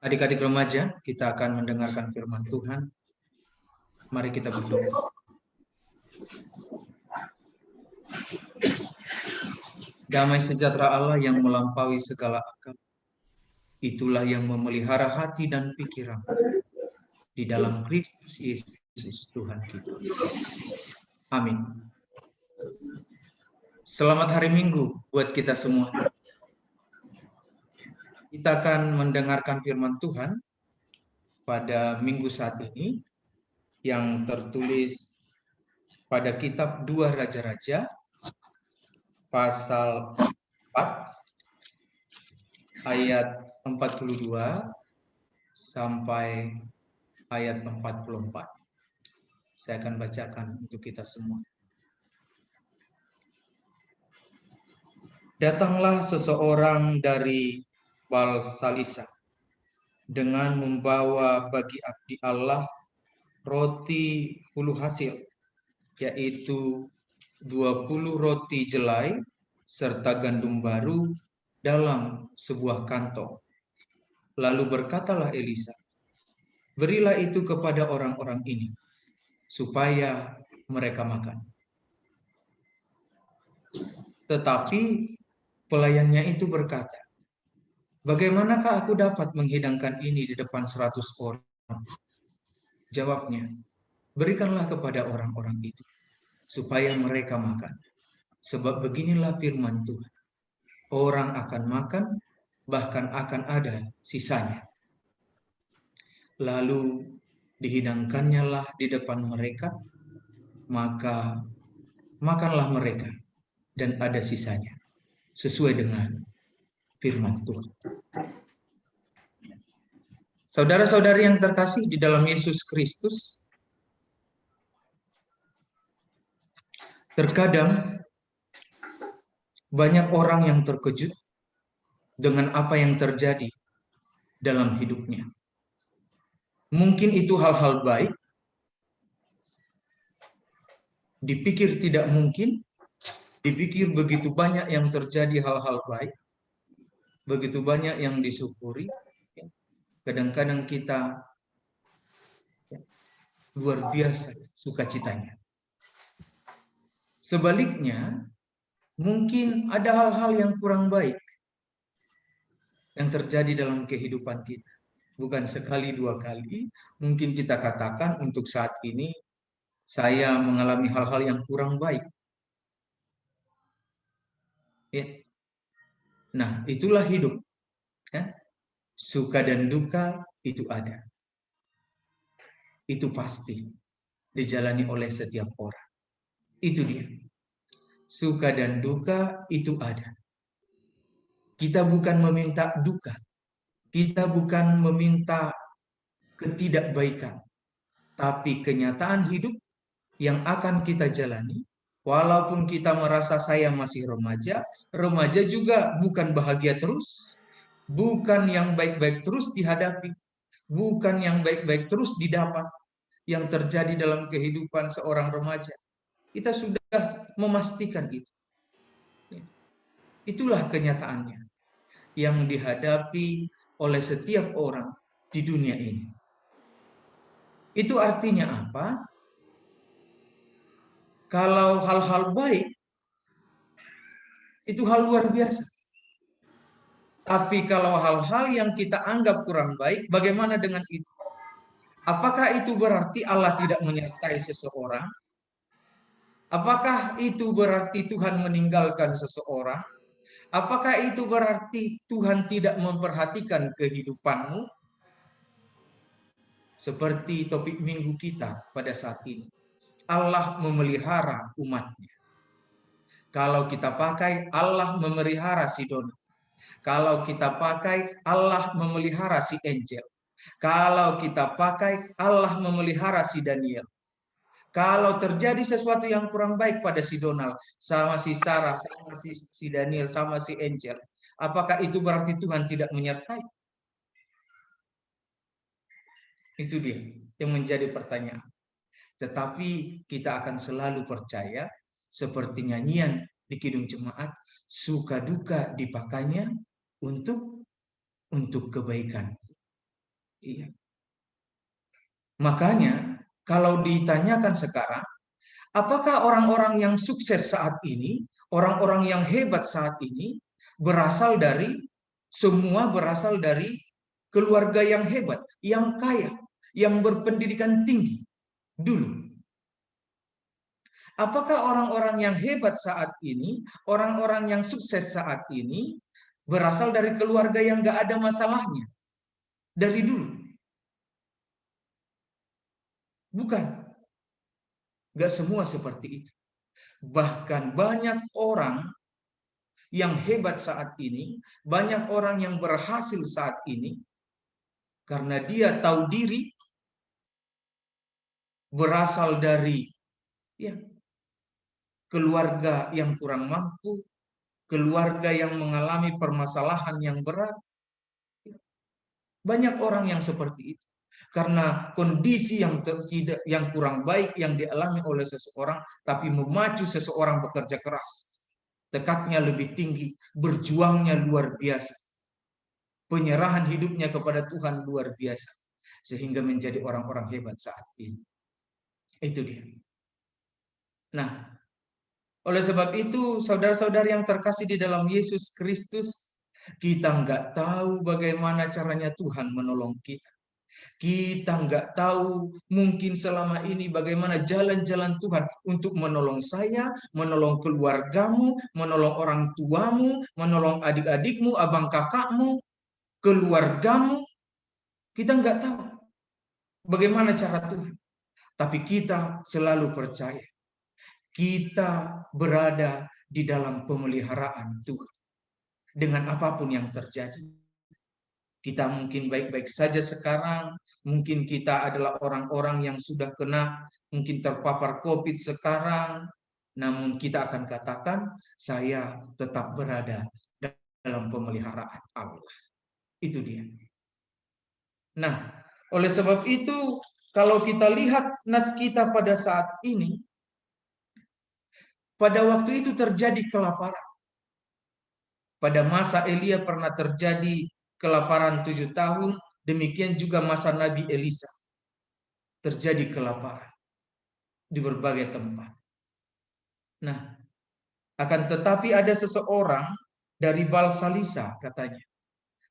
Adik-adik remaja, kita akan mendengarkan firman Tuhan. Mari kita berdoa. Damai sejahtera Allah yang melampaui segala akal, itulah yang memelihara hati dan pikiran di dalam Kristus Yesus Tuhan kita. Amin. Selamat hari Minggu buat kita semua. Kita akan mendengarkan firman Tuhan pada minggu saat ini yang tertulis pada kitab 2 Raja-Raja pasal 4 ayat 42 sampai ayat 44. Saya akan bacakan untuk kita semua. Datanglah seseorang dari Baal-Salisa dengan membawa bagi abdi Allah roti hulu hasil, yaitu 20 roti jelai serta gandum baru dalam sebuah kantong. Lalu berkatalah Elisa, berilah itu kepada orang-orang ini, supaya mereka makan. Tetapi pelayannya itu berkata, bagaimanakah aku dapat menghidangkan ini di depan 100 orang? Jawabnya, berikanlah kepada orang-orang itu, supaya mereka makan. Sebab beginilah firman Tuhan, orang akan makan, bahkan akan ada sisanya. Lalu dihidangkannya lah di depan mereka, maka makanlah mereka, dan ada sisanya, sesuai dengan firman Tuhan. Saudara-saudari yang terkasih di dalam Yesus Kristus, terkadang banyak orang yang terkejut dengan apa yang terjadi dalam hidupnya. Mungkin itu hal-hal baik, dipikir tidak mungkin, dipikir begitu banyak yang terjadi hal-hal baik, begitu banyak yang disyukuri. Kadang-kadang kita luar biasa sukacitanya. Sebaliknya, mungkin ada hal-hal yang kurang baik. yang terjadi dalam kehidupan kita. Bukan sekali dua kali, mungkin kita katakan untuk saat ini saya mengalami hal-hal yang kurang baik. Ya. Nah, itulah hidup. Ya. Suka dan duka itu ada. Itu pasti dijalani oleh setiap orang. Itu dia. Suka dan duka itu ada. Kita bukan meminta duka. Kita bukan meminta ketidakbaikan. Tapi kenyataan hidup yang akan kita jalani, walaupun kita merasa saya masih remaja, remaja juga bukan bahagia terus, bukan yang baik-baik terus dihadapi, bukan yang baik-baik terus didapat yang terjadi dalam kehidupan seorang remaja. Kita sudah memastikan itu. Itulah kenyataannya yang dihadapi oleh setiap orang di dunia ini. Itu artinya apa? Kalau hal-hal baik, itu hal luar biasa. Tapi kalau hal-hal yang kita anggap kurang baik, bagaimana dengan itu? Apakah itu berarti Allah tidak menyertai seseorang? Apakah itu berarti Tuhan meninggalkan seseorang? Apakah itu berarti Tuhan tidak memperhatikan kehidupanmu? Seperti topik minggu kita pada saat ini. Allah memelihara umatnya. Kalau kita pakai Allah memelihara si Dona. Kalau kita pakai Allah memelihara si Angel. Kalau kita pakai Allah memelihara si Daniel. Kalau terjadi sesuatu yang kurang baik pada si Donald, sama si Sarah, sama si Daniel, sama si Angel, apakah itu berarti Tuhan tidak menyertai? Itu dia yang menjadi pertanyaan. Tetapi kita akan selalu percaya, seperti nyanyian di Kidung Jemaat, suka duka dipakainya untuk kebaikan. Iya. Makanya kalau ditanyakan sekarang, apakah orang-orang yang sukses saat ini, orang-orang yang hebat saat ini, berasal dari keluarga yang hebat, yang kaya, yang berpendidikan tinggi dulu? Apakah orang-orang yang hebat saat ini, orang-orang yang sukses saat ini, berasal dari keluarga yang gak ada masalahnya dari dulu? Bukan. Gak semua seperti itu. Bahkan banyak orang yang hebat saat ini, banyak orang yang berhasil saat ini, karena dia tahu diri, berasal dari keluarga yang kurang mampu, keluarga yang mengalami permasalahan yang berat. Banyak orang yang seperti itu. Karena kondisi yang kurang baik yang dialami oleh seseorang, tapi memacu seseorang bekerja keras. Tekadnya lebih tinggi, berjuangnya luar biasa. Penyerahan hidupnya kepada Tuhan luar biasa. Sehingga menjadi orang-orang hebat saat ini. Itu dia. Nah, oleh sebab itu, saudara-saudari yang terkasih di dalam Yesus Kristus, kita nggak tahu bagaimana caranya Tuhan menolong kita. Kita nggak tahu mungkin selama ini bagaimana jalan-jalan Tuhan untuk menolong saya, menolong keluargamu, menolong orang tuamu, menolong adik-adikmu, abang kakakmu, keluargamu. Kita nggak tahu bagaimana cara Tuhan. Tapi kita selalu percaya. Kita berada di dalam pemeliharaan Tuhan. Dengan apapun yang terjadi. Kita mungkin baik-baik saja sekarang, mungkin kita adalah orang-orang yang sudah kena, mungkin terpapar COVID sekarang, namun kita akan katakan, saya tetap berada dalam pemeliharaan Allah. Itu dia. Nah, oleh sebab itu, kalau kita lihat nats kita pada saat ini, pada waktu itu terjadi kelaparan. Pada masa Elia pernah terjadi kelaparan 7 tahun, demikian juga masa Nabi Elisa. Terjadi kelaparan di berbagai tempat. Nah, akan tetapi ada seseorang dari Balsalisa katanya.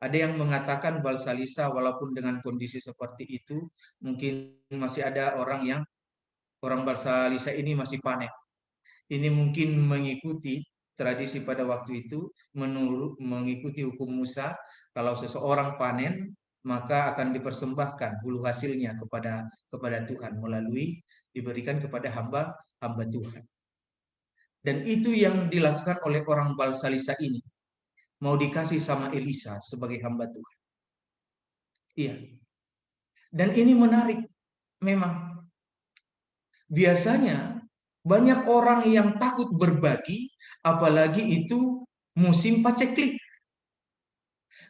Ada yang mengatakan Balsalisa walaupun dengan kondisi seperti itu, mungkin masih ada orang Balsalisa ini masih panen. Ini mungkin mengikuti tradisi pada waktu itu, mengikuti hukum Musa, kalau seseorang panen, maka akan dipersembahkan hulu hasilnya kepada Tuhan melalui diberikan kepada hamba Tuhan. Dan itu yang dilakukan oleh orang Balsalisa ini. Mau dikasih sama Elisa sebagai hamba Tuhan. Iya. Dan ini menarik memang. Biasanya banyak orang yang takut berbagi, apalagi itu musim paceklik.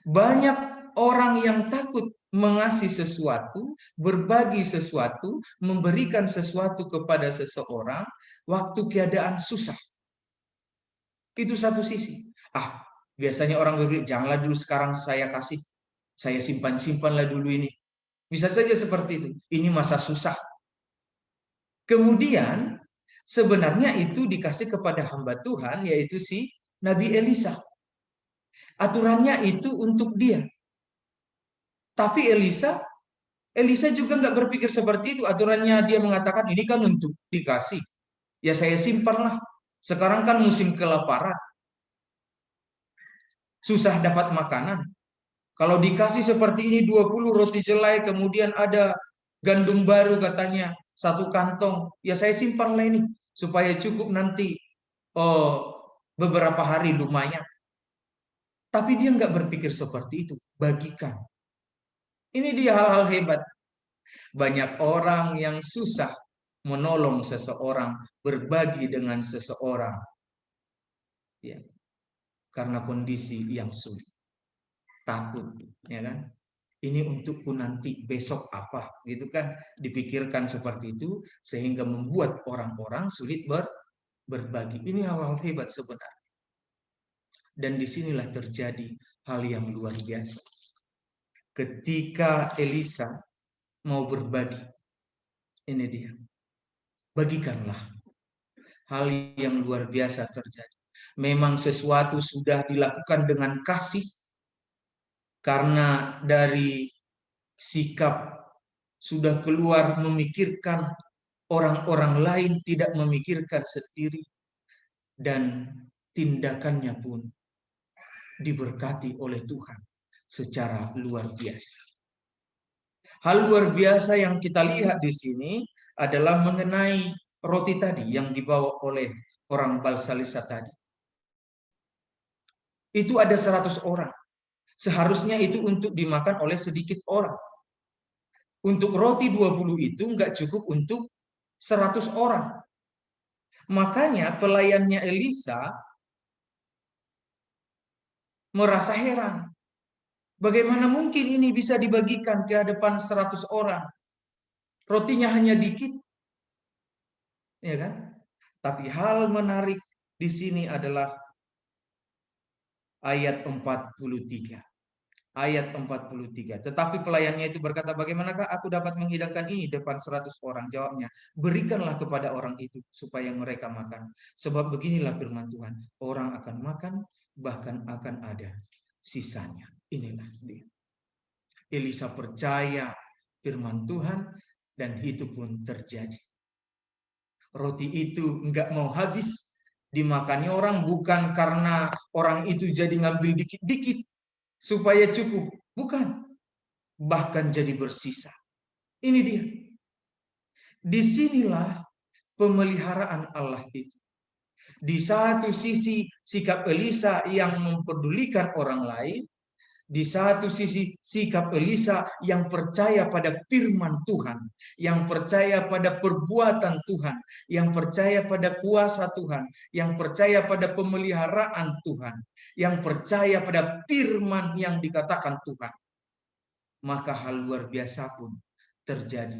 Banyak orang yang takut mengasih sesuatu, berbagi sesuatu, memberikan sesuatu kepada seseorang waktu keadaan susah. Itu satu sisi. Biasanya orang berpikir, janganlah dulu sekarang saya kasih, saya simpanlah dulu ini. Bisa saja seperti itu. Ini masa susah. Kemudian sebenarnya itu dikasih kepada hamba Tuhan, yaitu si Nabi Elisa. Aturannya itu untuk dia. Tapi Elisa juga nggak berpikir seperti itu. Aturannya dia mengatakan, ini kan untuk dikasih. Ya saya simpanlah. Sekarang kan musim kelaparan. Susah dapat makanan. Kalau dikasih seperti ini 20 roti jelai, kemudian ada gandum baru katanya, 1 kantong. Ya saya simpanlah ini. Supaya cukup nanti beberapa hari lumayan. Tapi dia nggak berpikir seperti itu. Bagikan. Ini dia hal-hal hebat. Banyak orang yang susah menolong seseorang, berbagi dengan seseorang. Ya. Karena kondisi yang sulit. Takut, ya kan? Ini untukku nanti, besok apa, gitu kan? Dipikirkan seperti itu sehingga membuat orang-orang sulit berbagi. Ini hal-hal hebat sebenarnya. Dan disinilah terjadi hal yang luar biasa. Ketika Elisa mau berbagi, ini dia. Bagikanlah. Hal yang luar biasa terjadi. Memang sesuatu sudah dilakukan dengan kasih, karena dari sikap sudah keluar memikirkan orang-orang lain, tidak memikirkan sendiri. Dan tindakannya pun diberkati oleh Tuhan secara luar biasa. Hal luar biasa yang kita lihat di sini adalah mengenai roti tadi yang dibawa oleh orang Balsalisa tadi. Itu ada 100 orang. Seharusnya itu untuk dimakan oleh sedikit orang. Untuk roti 20 itu nggak cukup untuk 100 orang. Makanya pelayannya Elisa merasa heran. Bagaimana mungkin ini bisa dibagikan ke hadapan 100 orang? Rotinya hanya dikit. Ya kan? Tapi hal menarik di sini adalah ayat 43. Ayat 43. Tetapi pelayannya itu berkata, bagaimanakah aku dapat menghidangkan ini depan 100 orang? Jawabnya, berikanlah kepada orang itu supaya mereka makan. Sebab beginilah firman Tuhan, orang akan makan, bahkan akan ada sisanya. Inilah dia. Elisa percaya firman Tuhan dan itu pun terjadi. Roti itu enggak mau habis dimakani orang, bukan karena orang itu jadi ngambil dikit-dikit supaya cukup, bukan, bahkan jadi bersisa. Ini dia. Disinilah pemeliharaan Allah itu. Di satu sisi sikap Elisa yang mempedulikan orang lain, di satu sisi sikap Elisa yang percaya pada firman Tuhan, yang percaya pada perbuatan Tuhan, yang percaya pada kuasa Tuhan, yang percaya pada pemeliharaan Tuhan, yang percaya pada firman yang dikatakan Tuhan. Maka hal luar biasa pun terjadi.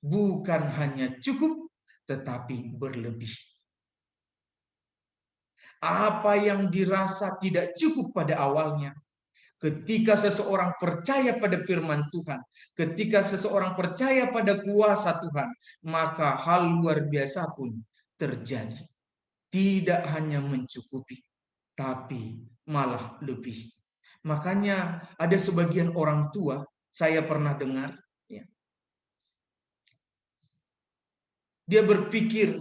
Bukan hanya cukup, tetapi berlebih. Apa yang dirasa tidak cukup pada awalnya, ketika seseorang percaya pada firman Tuhan, ketika seseorang percaya pada kuasa Tuhan, maka hal luar biasa pun terjadi. Tidak hanya mencukupi, tapi malah lebih. Makanya ada sebagian orang tua, saya pernah dengar, ya, dia berpikir,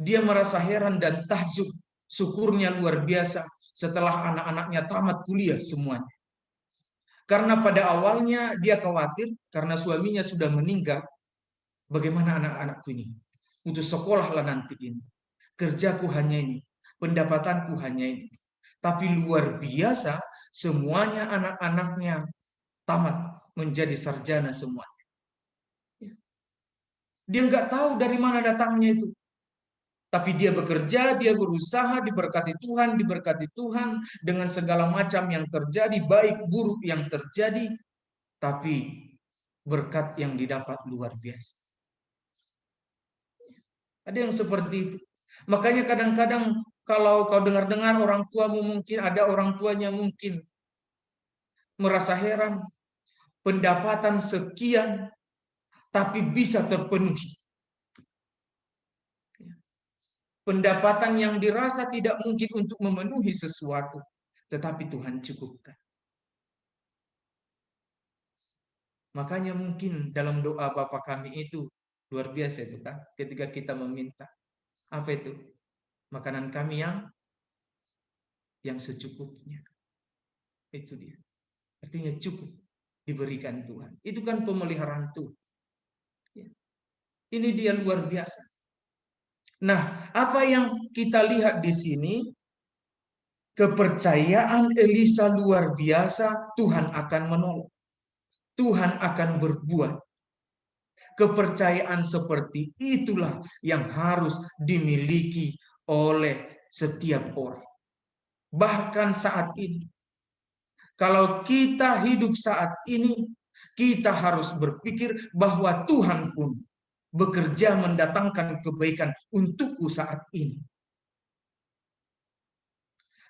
dia merasa heran dan takjub, syukurnya luar biasa setelah anak-anaknya tamat kuliah semuanya. Karena pada awalnya dia khawatir karena suaminya sudah meninggal, bagaimana anak-anakku ini? Putus sekolah lah nanti ini. Kerjaku hanya ini, pendapatanku hanya ini. Tapi luar biasa, semuanya anak-anaknya tamat menjadi sarjana semua. Dia nggak tahu dari mana datangnya itu. Tapi dia bekerja, dia berusaha, diberkati Tuhan dengan segala macam yang terjadi, baik buruk yang terjadi, tapi berkat yang didapat luar biasa. Ada yang seperti itu. Makanya kadang-kadang kalau kau dengar-dengar orang tuamu, mungkin ada orang tuanya mungkin merasa heran, pendapatan sekian tapi bisa terpenuhi. Pendapatan yang dirasa tidak mungkin untuk memenuhi sesuatu, tetapi Tuhan cukupkan. Makanya mungkin dalam doa Bapa kami itu luar biasa itu kan, ketika kita meminta, apa itu? Makanan kami yang secukupnya. Itu dia. Artinya cukup diberikan Tuhan. Itu kan pemeliharaan Tuhan. Ini dia luar biasa. Nah, apa yang kita lihat di sini? Kepercayaan Elisa luar biasa, Tuhan akan menolong. Tuhan akan berbuat. Kepercayaan seperti itulah yang harus dimiliki oleh setiap orang. Bahkan saat ini, kalau kita hidup saat ini, kita harus berpikir bahwa Tuhan pun bekerja mendatangkan kebaikan untukku saat ini.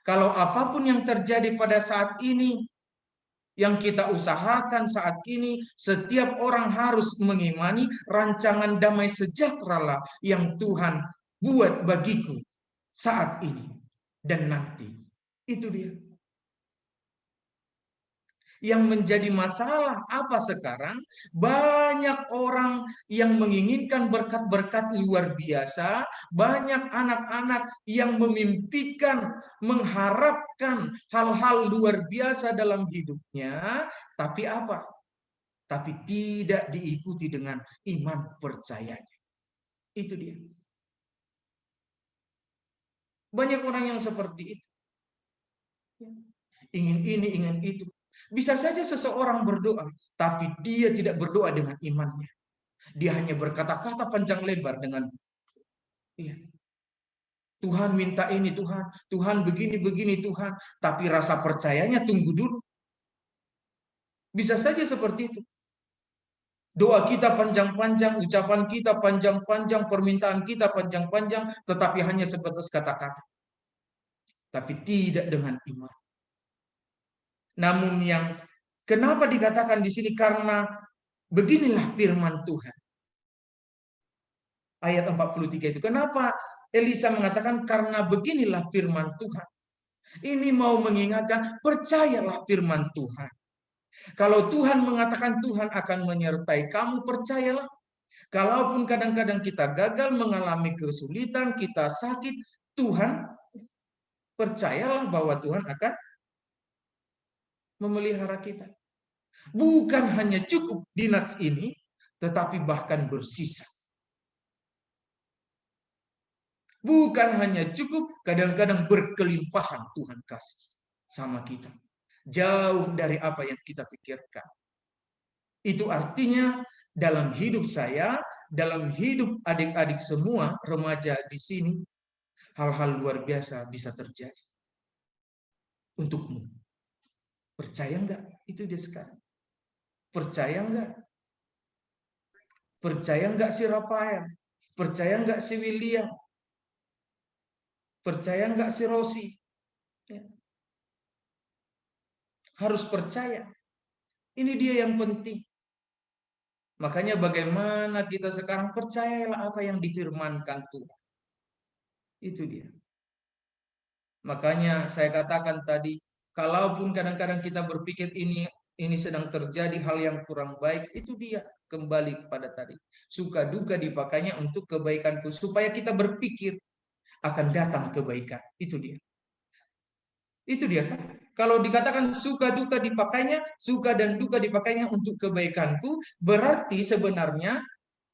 Kalau apapun yang terjadi pada saat ini, yang kita usahakan saat ini, setiap orang harus mengimani rancangan damai sejahtera lah yang Tuhan buat bagiku saat ini dan nanti. Itu dia. Yang menjadi masalah apa sekarang? Banyak orang yang menginginkan berkat-berkat luar biasa, banyak anak-anak yang memimpikan, mengharapkan hal-hal luar biasa dalam hidupnya, tapi apa? Tapi tidak diikuti dengan iman percayanya. Itu dia. Banyak orang yang seperti itu. Ingin ini, ingin itu. Bisa saja seseorang berdoa, tapi dia tidak berdoa dengan imannya. Dia hanya berkata-kata panjang lebar dengan Tuhan minta ini, Tuhan begini Tuhan, tapi rasa percayanya tunggu dulu. Bisa saja seperti itu. Doa kita panjang-panjang, ucapan kita panjang-panjang, permintaan kita panjang-panjang, tetapi hanya sebatas kata-kata. Tapi tidak dengan iman. Namun yang kenapa dikatakan di sini? Karena beginilah firman Tuhan. Ayat 43 itu. Kenapa Elisa mengatakan karena beginilah firman Tuhan? Ini mau mengingatkan, percayalah firman Tuhan. Kalau Tuhan mengatakan Tuhan akan menyertai kamu, percayalah. Kalaupun kadang-kadang kita gagal, mengalami kesulitan, kita sakit, Tuhan, percayalah bahwa Tuhan akan memelihara kita. Bukan hanya cukup di nats ini, tetapi bahkan bersisa. Bukan hanya cukup, kadang-kadang berkelimpahan Tuhan kasih sama kita. Jauh dari apa yang kita pikirkan. Itu artinya dalam hidup saya, dalam hidup adik-adik semua, remaja di sini, hal-hal luar biasa bisa terjadi. Untukmu. Percaya enggak? Itu dia sekarang. Percaya enggak? Percaya enggak si Rafael? Percaya enggak si William? Percaya enggak si Rosi? Ya. Harus percaya. Ini dia yang penting. Makanya bagaimana kita sekarang percayalah apa yang difirmankan Tuhan. Itu dia. Makanya saya katakan tadi, Kalaupun kadang-kadang kita berpikir ini sedang terjadi hal yang kurang baik, itu dia kembali kepada tadi. Suka duka dipakainya untuk kebaikanku, supaya kita berpikir akan datang kebaikan. Itu dia. Itu dia kan. Kalau dikatakan suka duka dipakainya, suka dan duka dipakainya untuk kebaikanku, berarti sebenarnya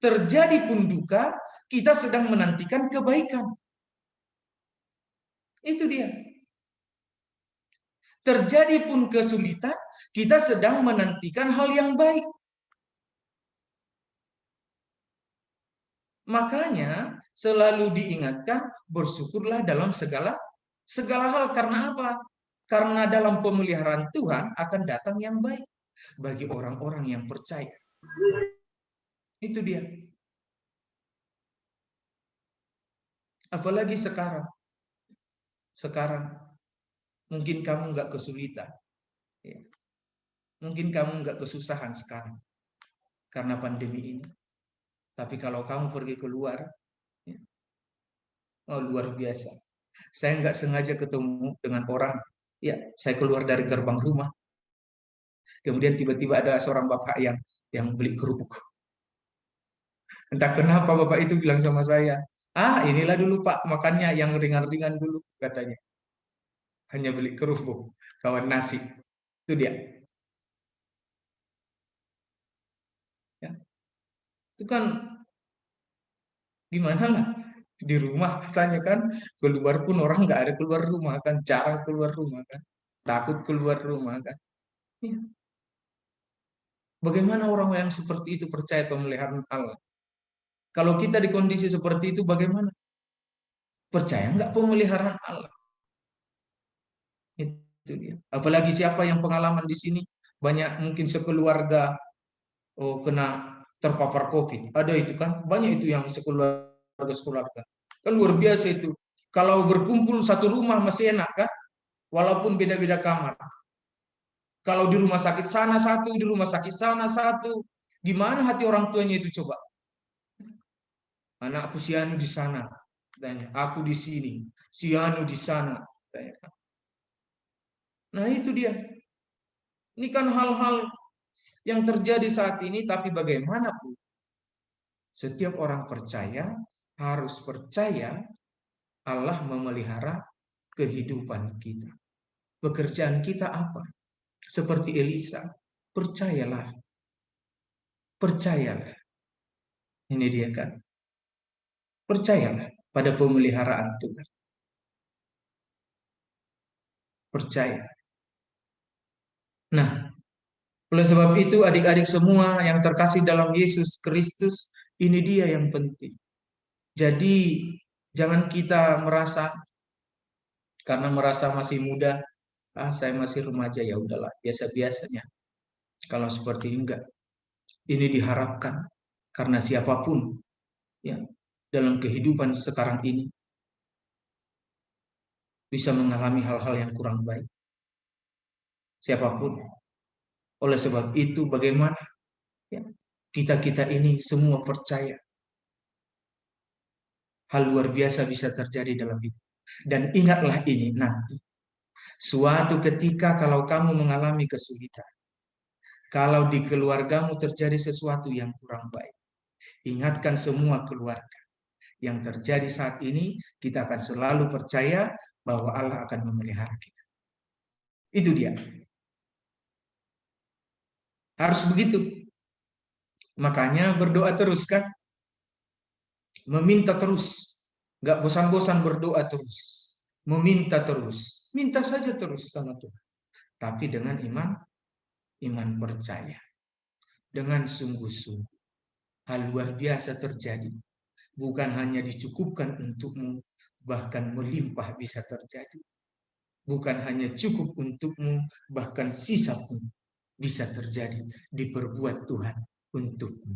terjadi pun duka, kita sedang menantikan kebaikan. Itu dia. Terjadi pun kesulitan, kita sedang menantikan hal yang baik. Makanya selalu diingatkan, bersyukurlah dalam segala hal. Karena apa? Karena dalam pemeliharaan Tuhan akan datang yang baik bagi orang-orang yang percaya. Itu dia. Apalagi sekarang. Sekarang mungkin kamu nggak kesulitan. Ya. Mungkin kamu nggak kesusahan sekarang karena pandemi ini. Tapi kalau kamu pergi keluar, ya, oh luar biasa. Saya nggak sengaja ketemu dengan orang, ya saya keluar dari gerbang rumah. Kemudian tiba-tiba ada seorang bapak yang beli kerupuk. Entah kenapa bapak itu bilang sama saya, inilah dulu Pak makannya yang ringan-ringan dulu katanya. Hanya beli kerupuk, kawan nasi. Itu dia. Ya. Itu kan gimana lah di rumah katanya kan, keluar pun orang nggak ada keluar rumah kan, jarang keluar rumah kan, takut keluar rumah kan. Ya. Bagaimana orang yang seperti itu percaya pemeliharaan Allah? Kalau kita di kondisi seperti itu bagaimana? Percaya nggak pemeliharaan Allah? Itu dia. Apalagi siapa yang pengalaman di sini banyak mungkin sekeluarga kena terpapar COVID. Ada itu kan, banyak itu yang sekeluarga. Kan luar biasa itu. Kalau berkumpul satu rumah masih enak kan? Walaupun beda-beda kamar. Kalau di rumah sakit sana satu, di rumah sakit sana satu. Gimana hati orang tuanya itu coba? Anakku si Anu di sana. Tanya, aku di sini. Si Anu di sana. Tanya. Nah itu dia. Ini kan hal-hal yang terjadi saat ini, tapi bagaimanapun setiap orang percaya harus percaya Allah memelihara kehidupan kita. Pekerjaan kita apa? Seperti Elisa, percayalah. Percayalah. Ini dia kan. Percayalah pada pemeliharaan Tuhan. Percaya. Nah, oleh sebab itu adik-adik semua yang terkasih dalam Yesus Kristus, ini dia yang penting. Jadi jangan kita merasa karena merasa masih muda, saya masih remaja, ya udahlah, biasa-biasanya. Kalau seperti ini enggak. Ini diharapkan karena siapapun ya dalam kehidupan sekarang ini bisa mengalami hal-hal yang kurang baik. Siapapun. Oleh sebab itu bagaimana ya, kita ini semua percaya hal luar biasa bisa terjadi dalam hidup. Dan ingatlah ini nanti. Suatu ketika kalau kamu mengalami kesulitan, kalau di keluargamu terjadi sesuatu yang kurang baik, ingatkan semua keluarga. Yang terjadi saat ini, kita akan selalu percaya bahwa Allah akan memelihara kita. Itu dia. Harus begitu. Makanya berdoa terus kan. Meminta terus. Gak bosan-bosan berdoa terus. Meminta terus. Minta saja terus sama Tuhan. Tapi dengan iman percaya. Dengan sungguh-sungguh. Hal luar biasa terjadi. Bukan hanya dicukupkan untukmu, bahkan melimpah bisa terjadi. Bukan hanya cukup untukmu, bahkan sisa pun bisa terjadi, diperbuat Tuhan untukmu.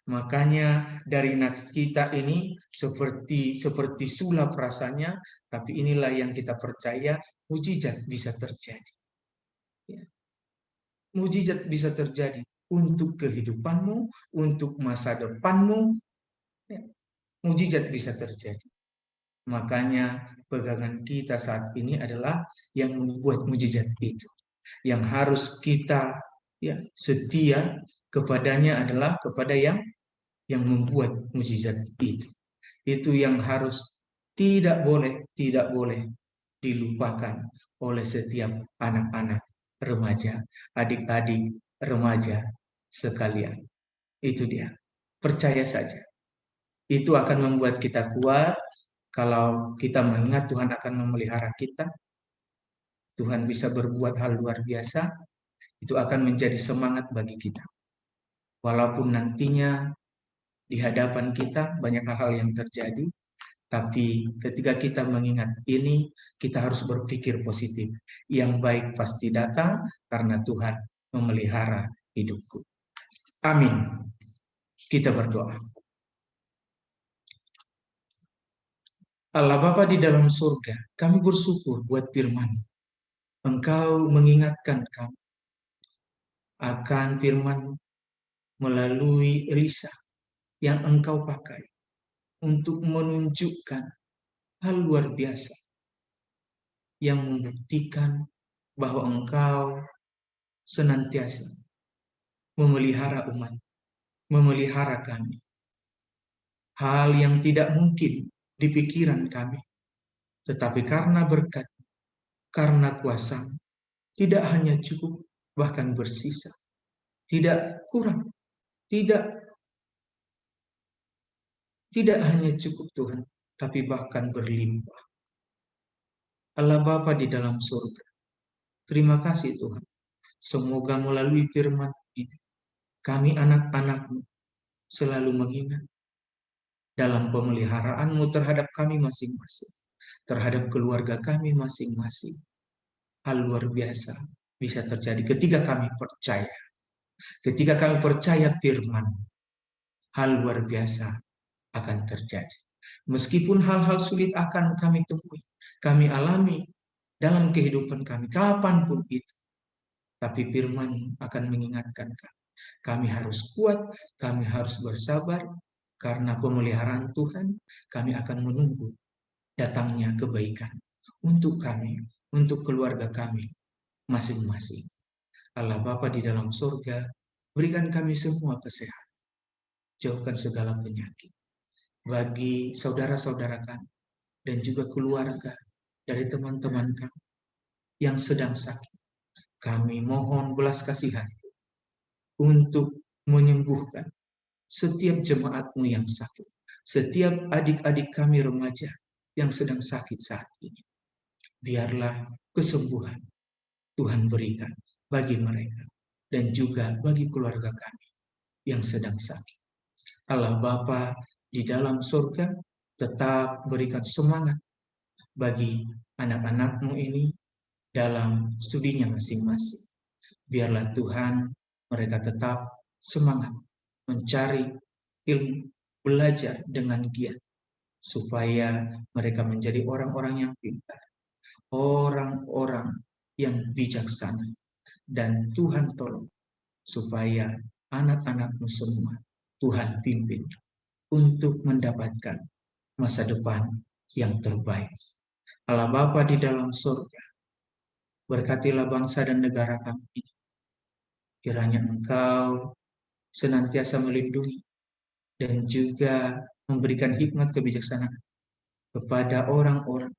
Makanya dari nats kita ini seperti sulap rasanya, tapi inilah yang kita percaya, mujizat bisa terjadi. Ya. Mujizat bisa terjadi untuk kehidupanmu, untuk masa depanmu. Ya. Mujizat bisa terjadi. Makanya pegangan kita saat ini adalah yang membuat mujizat itu. Yang harus kita setia kepadanya adalah kepada yang membuat mujizat itu. Itu yang harus tidak boleh dilupakan oleh setiap anak-anak remaja, adik-adik remaja sekalian. Itu dia. Percaya saja. Itu akan membuat kita kuat. Kalau kita mengingat Tuhan akan memelihara kita, Tuhan bisa berbuat hal luar biasa, itu akan menjadi semangat bagi kita. Walaupun nantinya di hadapan kita banyak hal yang terjadi, tapi ketika kita mengingat ini, kita harus berpikir positif. Yang baik pasti datang karena Tuhan memelihara hidupku. Amin. Kita berdoa. Allah Bapa di dalam surga, kami bersyukur buat firman. Engkau mengingatkan kami akan firman melalui Elisa yang engkau pakai untuk menunjukkan hal luar biasa yang membuktikan bahwa engkau senantiasa memelihara umat, memelihara kami. Hal yang tidak mungkin di pikiran kami, tetapi karena berkat, karena kuasa, tidak hanya cukup, bahkan bersisa. Tidak kurang, tidak hanya cukup Tuhan, tapi bahkan berlimpah. Allah Bapa di dalam surga, terima kasih Tuhan. Semoga melalui firman ini, kami anak-anak-Mu selalu mengingat dalam pemeliharaan-Mu terhadap kami masing-masing, terhadap keluarga kami masing-masing. Hal luar biasa bisa terjadi ketika kami percaya. Ketika kami percaya firman, hal luar biasa akan terjadi. Meskipun hal-hal sulit akan kami temui, kami alami dalam kehidupan kami, kapanpun itu. Tapi firman akan mengingatkan kami. Kami harus kuat, kami harus bersabar, karena pemeliharaan Tuhan, kami akan menunggu datangnya kebaikan untuk kami, untuk keluarga kami masing-masing. Allah Bapa di dalam surga, berikan kami semua kesehatan. Jauhkan segala penyakit. Bagi saudara-saudara kami dan juga keluarga dari teman-teman kami yang sedang sakit, kami mohon belas kasihan untuk menyembuhkan setiap jemaat-Mu yang sakit, setiap adik-adik kami remaja yang sedang sakit saat ini. Biarlah kesembuhan Tuhan berikan bagi mereka dan juga bagi keluarga kami yang sedang sakit. Allah Bapa di dalam surga tetap berikan semangat bagi anak-anak-Mu ini dalam studinya masing-masing. Biarlah Tuhan mereka tetap semangat mencari ilmu, belajar dengan giat, supaya mereka menjadi orang-orang yang pintar, orang-orang yang bijaksana, dan Tuhan tolong supaya anak-anak-Mu semua Tuhan pimpin untuk mendapatkan masa depan yang terbaik. Allah Bapa di dalam surga, berkatilah bangsa dan negara kami ini. Kiranya Engkau senantiasa melindungi dan juga memberikan hikmat kebijaksanaan kepada orang-orang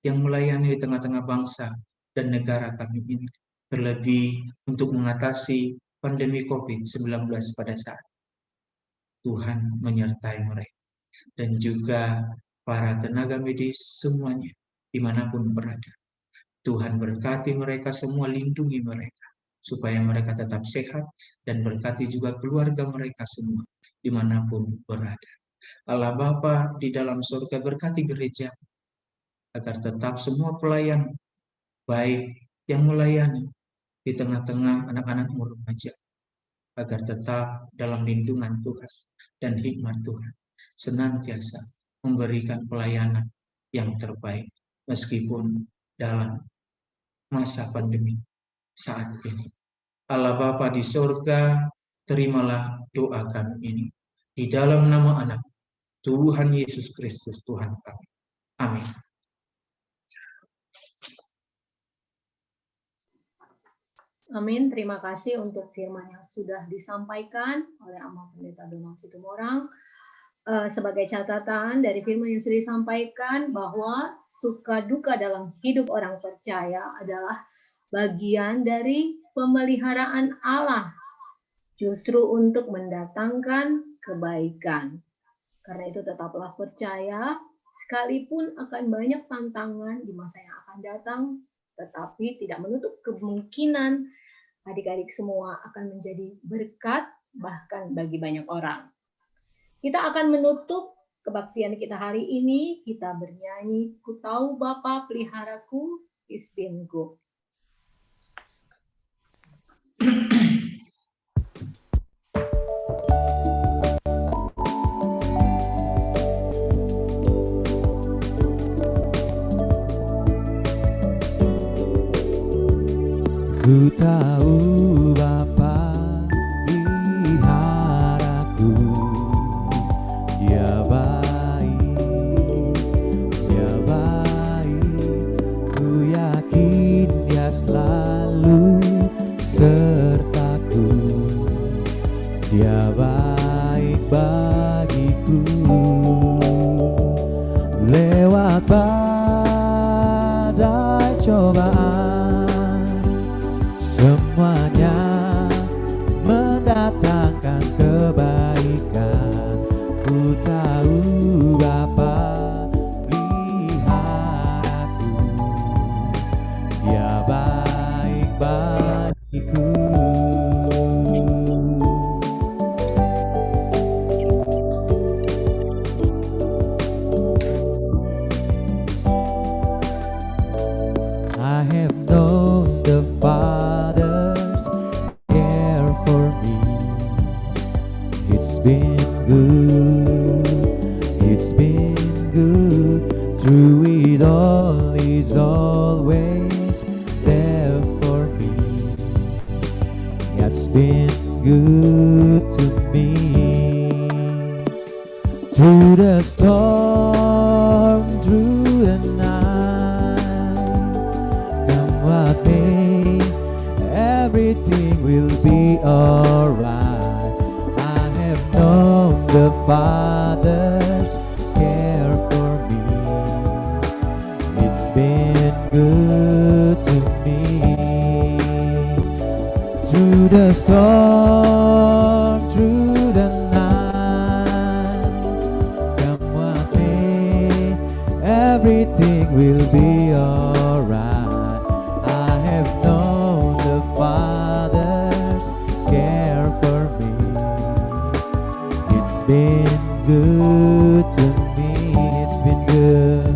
yang melayani di tengah-tengah bangsa dan negara kami ini, terlebih untuk mengatasi pandemi COVID-19 pada saat Tuhan menyertai mereka, dan juga para tenaga medis semuanya dimanapun berada. Tuhan berkati mereka semua, lindungi mereka supaya mereka tetap sehat, dan berkati juga keluarga mereka semua dimanapun berada. Allah Bapa di dalam surga, berkati gereja agar tetap semua pelayan baik yang melayani di tengah-tengah anak-anak-Mu remaja, agar tetap dalam lindungan Tuhan dan hikmat Tuhan, senantiasa memberikan pelayanan yang terbaik meskipun dalam masa pandemi saat ini. Allah Bapa di surga, terimalah doa kami ini di dalam nama Anak Tuhan Yesus Kristus Tuhan kami. Amin.
Amin. Terima kasih untuk firman yang sudah disampaikan oleh Amal Pendeta Donald Situmorang. Sebagai catatan dari firman yang sudah disampaikan bahwa suka duka dalam hidup orang percaya adalah bagian dari pemeliharaan Allah justru untuk mendatangkan kebaikan. Karena itu tetaplah percaya sekalipun akan banyak tantangan di masa yang akan datang, tetapi tidak menutup kemungkinan adik-adik semua akan menjadi berkat bahkan bagi banyak orang. Kita akan menutup kebaktian kita hari ini, kita bernyanyi, Ku Tahu Bapa Peliharaku, It's Been Good.
Ku tahu Bapa peliharaku, Dia baik, Dia baik. Ku yakin Dia selalu sertaku, Dia baik bagiku. Lewat badai cobaan, semuanya mendatangkan kebaikan. Ku tahu Bapa peliharaku, Dia baik bagiku. I have known the Father's care for me. It's been good, it's been good. Through it all, He's always there for me. It's been good to me. Through the storm, through the night, come what may, everything will be alright. I have known the Father's care for me. It's been good to me. Through the storm, through the night, come what may, everything will be alright. I have known the Father's care for me. It's been good to me. It's been good.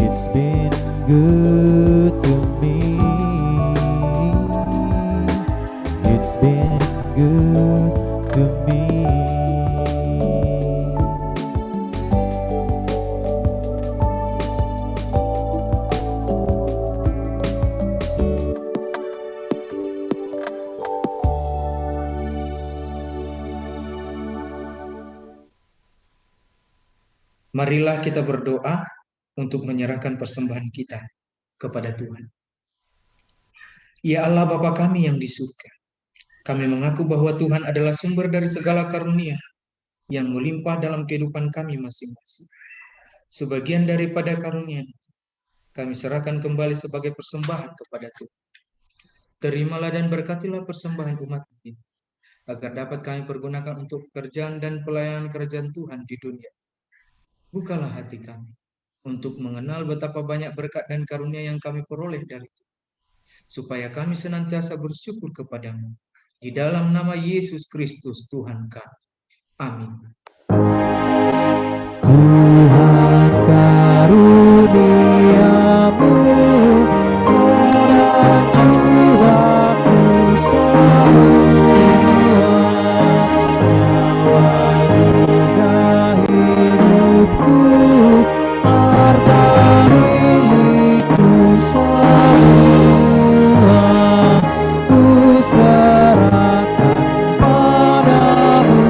It's been good to me. It's been good to me.
Marilah kita berdoa untuk menyerahkan persembahan kita kepada Tuhan. Ya Allah Bapa kami yang di surga, kami mengaku bahwa Tuhan adalah sumber dari segala karunia yang melimpah dalam kehidupan kami masing-masing. Sebagian daripada karunia itu kami serahkan kembali sebagai persembahan kepada Tuhan. Terimalah dan berkatilah persembahan umat ini, agar dapat kami pergunakan untuk pekerjaan dan pelayanan kerajaan Tuhan di dunia. Bukalah hati kami untuk mengenal betapa banyak berkat dan karunia yang kami peroleh dari Tuhan, supaya kami senantiasa bersyukur kepadamu. Di dalam nama Yesus Kristus Tuhan kami. Amin.
Tuhan karuniamu dan jiwaku semua, nyawa juga hidupku, harta milikku semua, ku serahkan padamu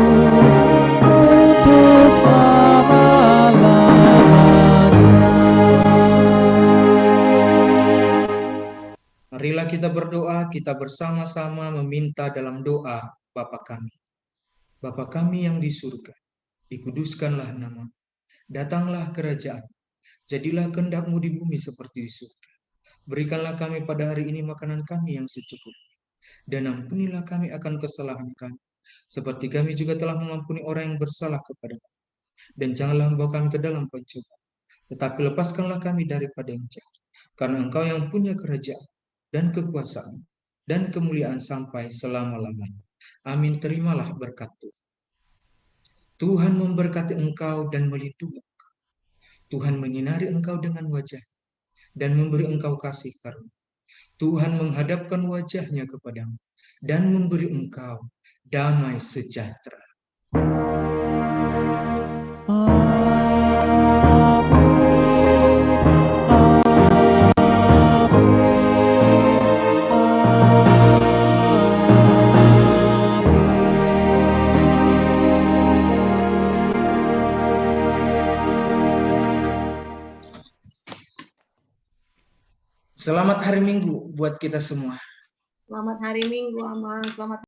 untuk selama-lamanya.
Marilah kita berdoa Marilah kita bersama-sama meminta dalam doa Bapa kami. Bapa kami yang di surga, dikuduskanlah nama-Mu. Datanglah kerajaan. Jadilah kehendak-Mu di bumi seperti di surga. Berikanlah kami pada hari ini makanan kami yang secukupnya. Dan ampunilah kami akan kesalahan kami, seperti kami juga telah mengampuni orang yang bersalah kepada kami. Dan janganlah membawa kami ke dalam pencobaan, tetapi lepaskanlah kami daripada yang jahat. Karena Engkau yang punya kerajaan, dan kekuasaan, dan kemuliaan sampai selama-lamanya. Amin. Terimalah berkat Tuhan. Tuhan memberkati engkau dan melindungi engkau. Tuhan menyinari engkau dengan wajah dan memberi engkau kasih karunia. Tuhan menghadapkan wajahnya kepadamu dan memberi engkau damai sejahtera. Selamat hari Minggu buat kita semua.
Selamat hari Minggu, Amal. Selamat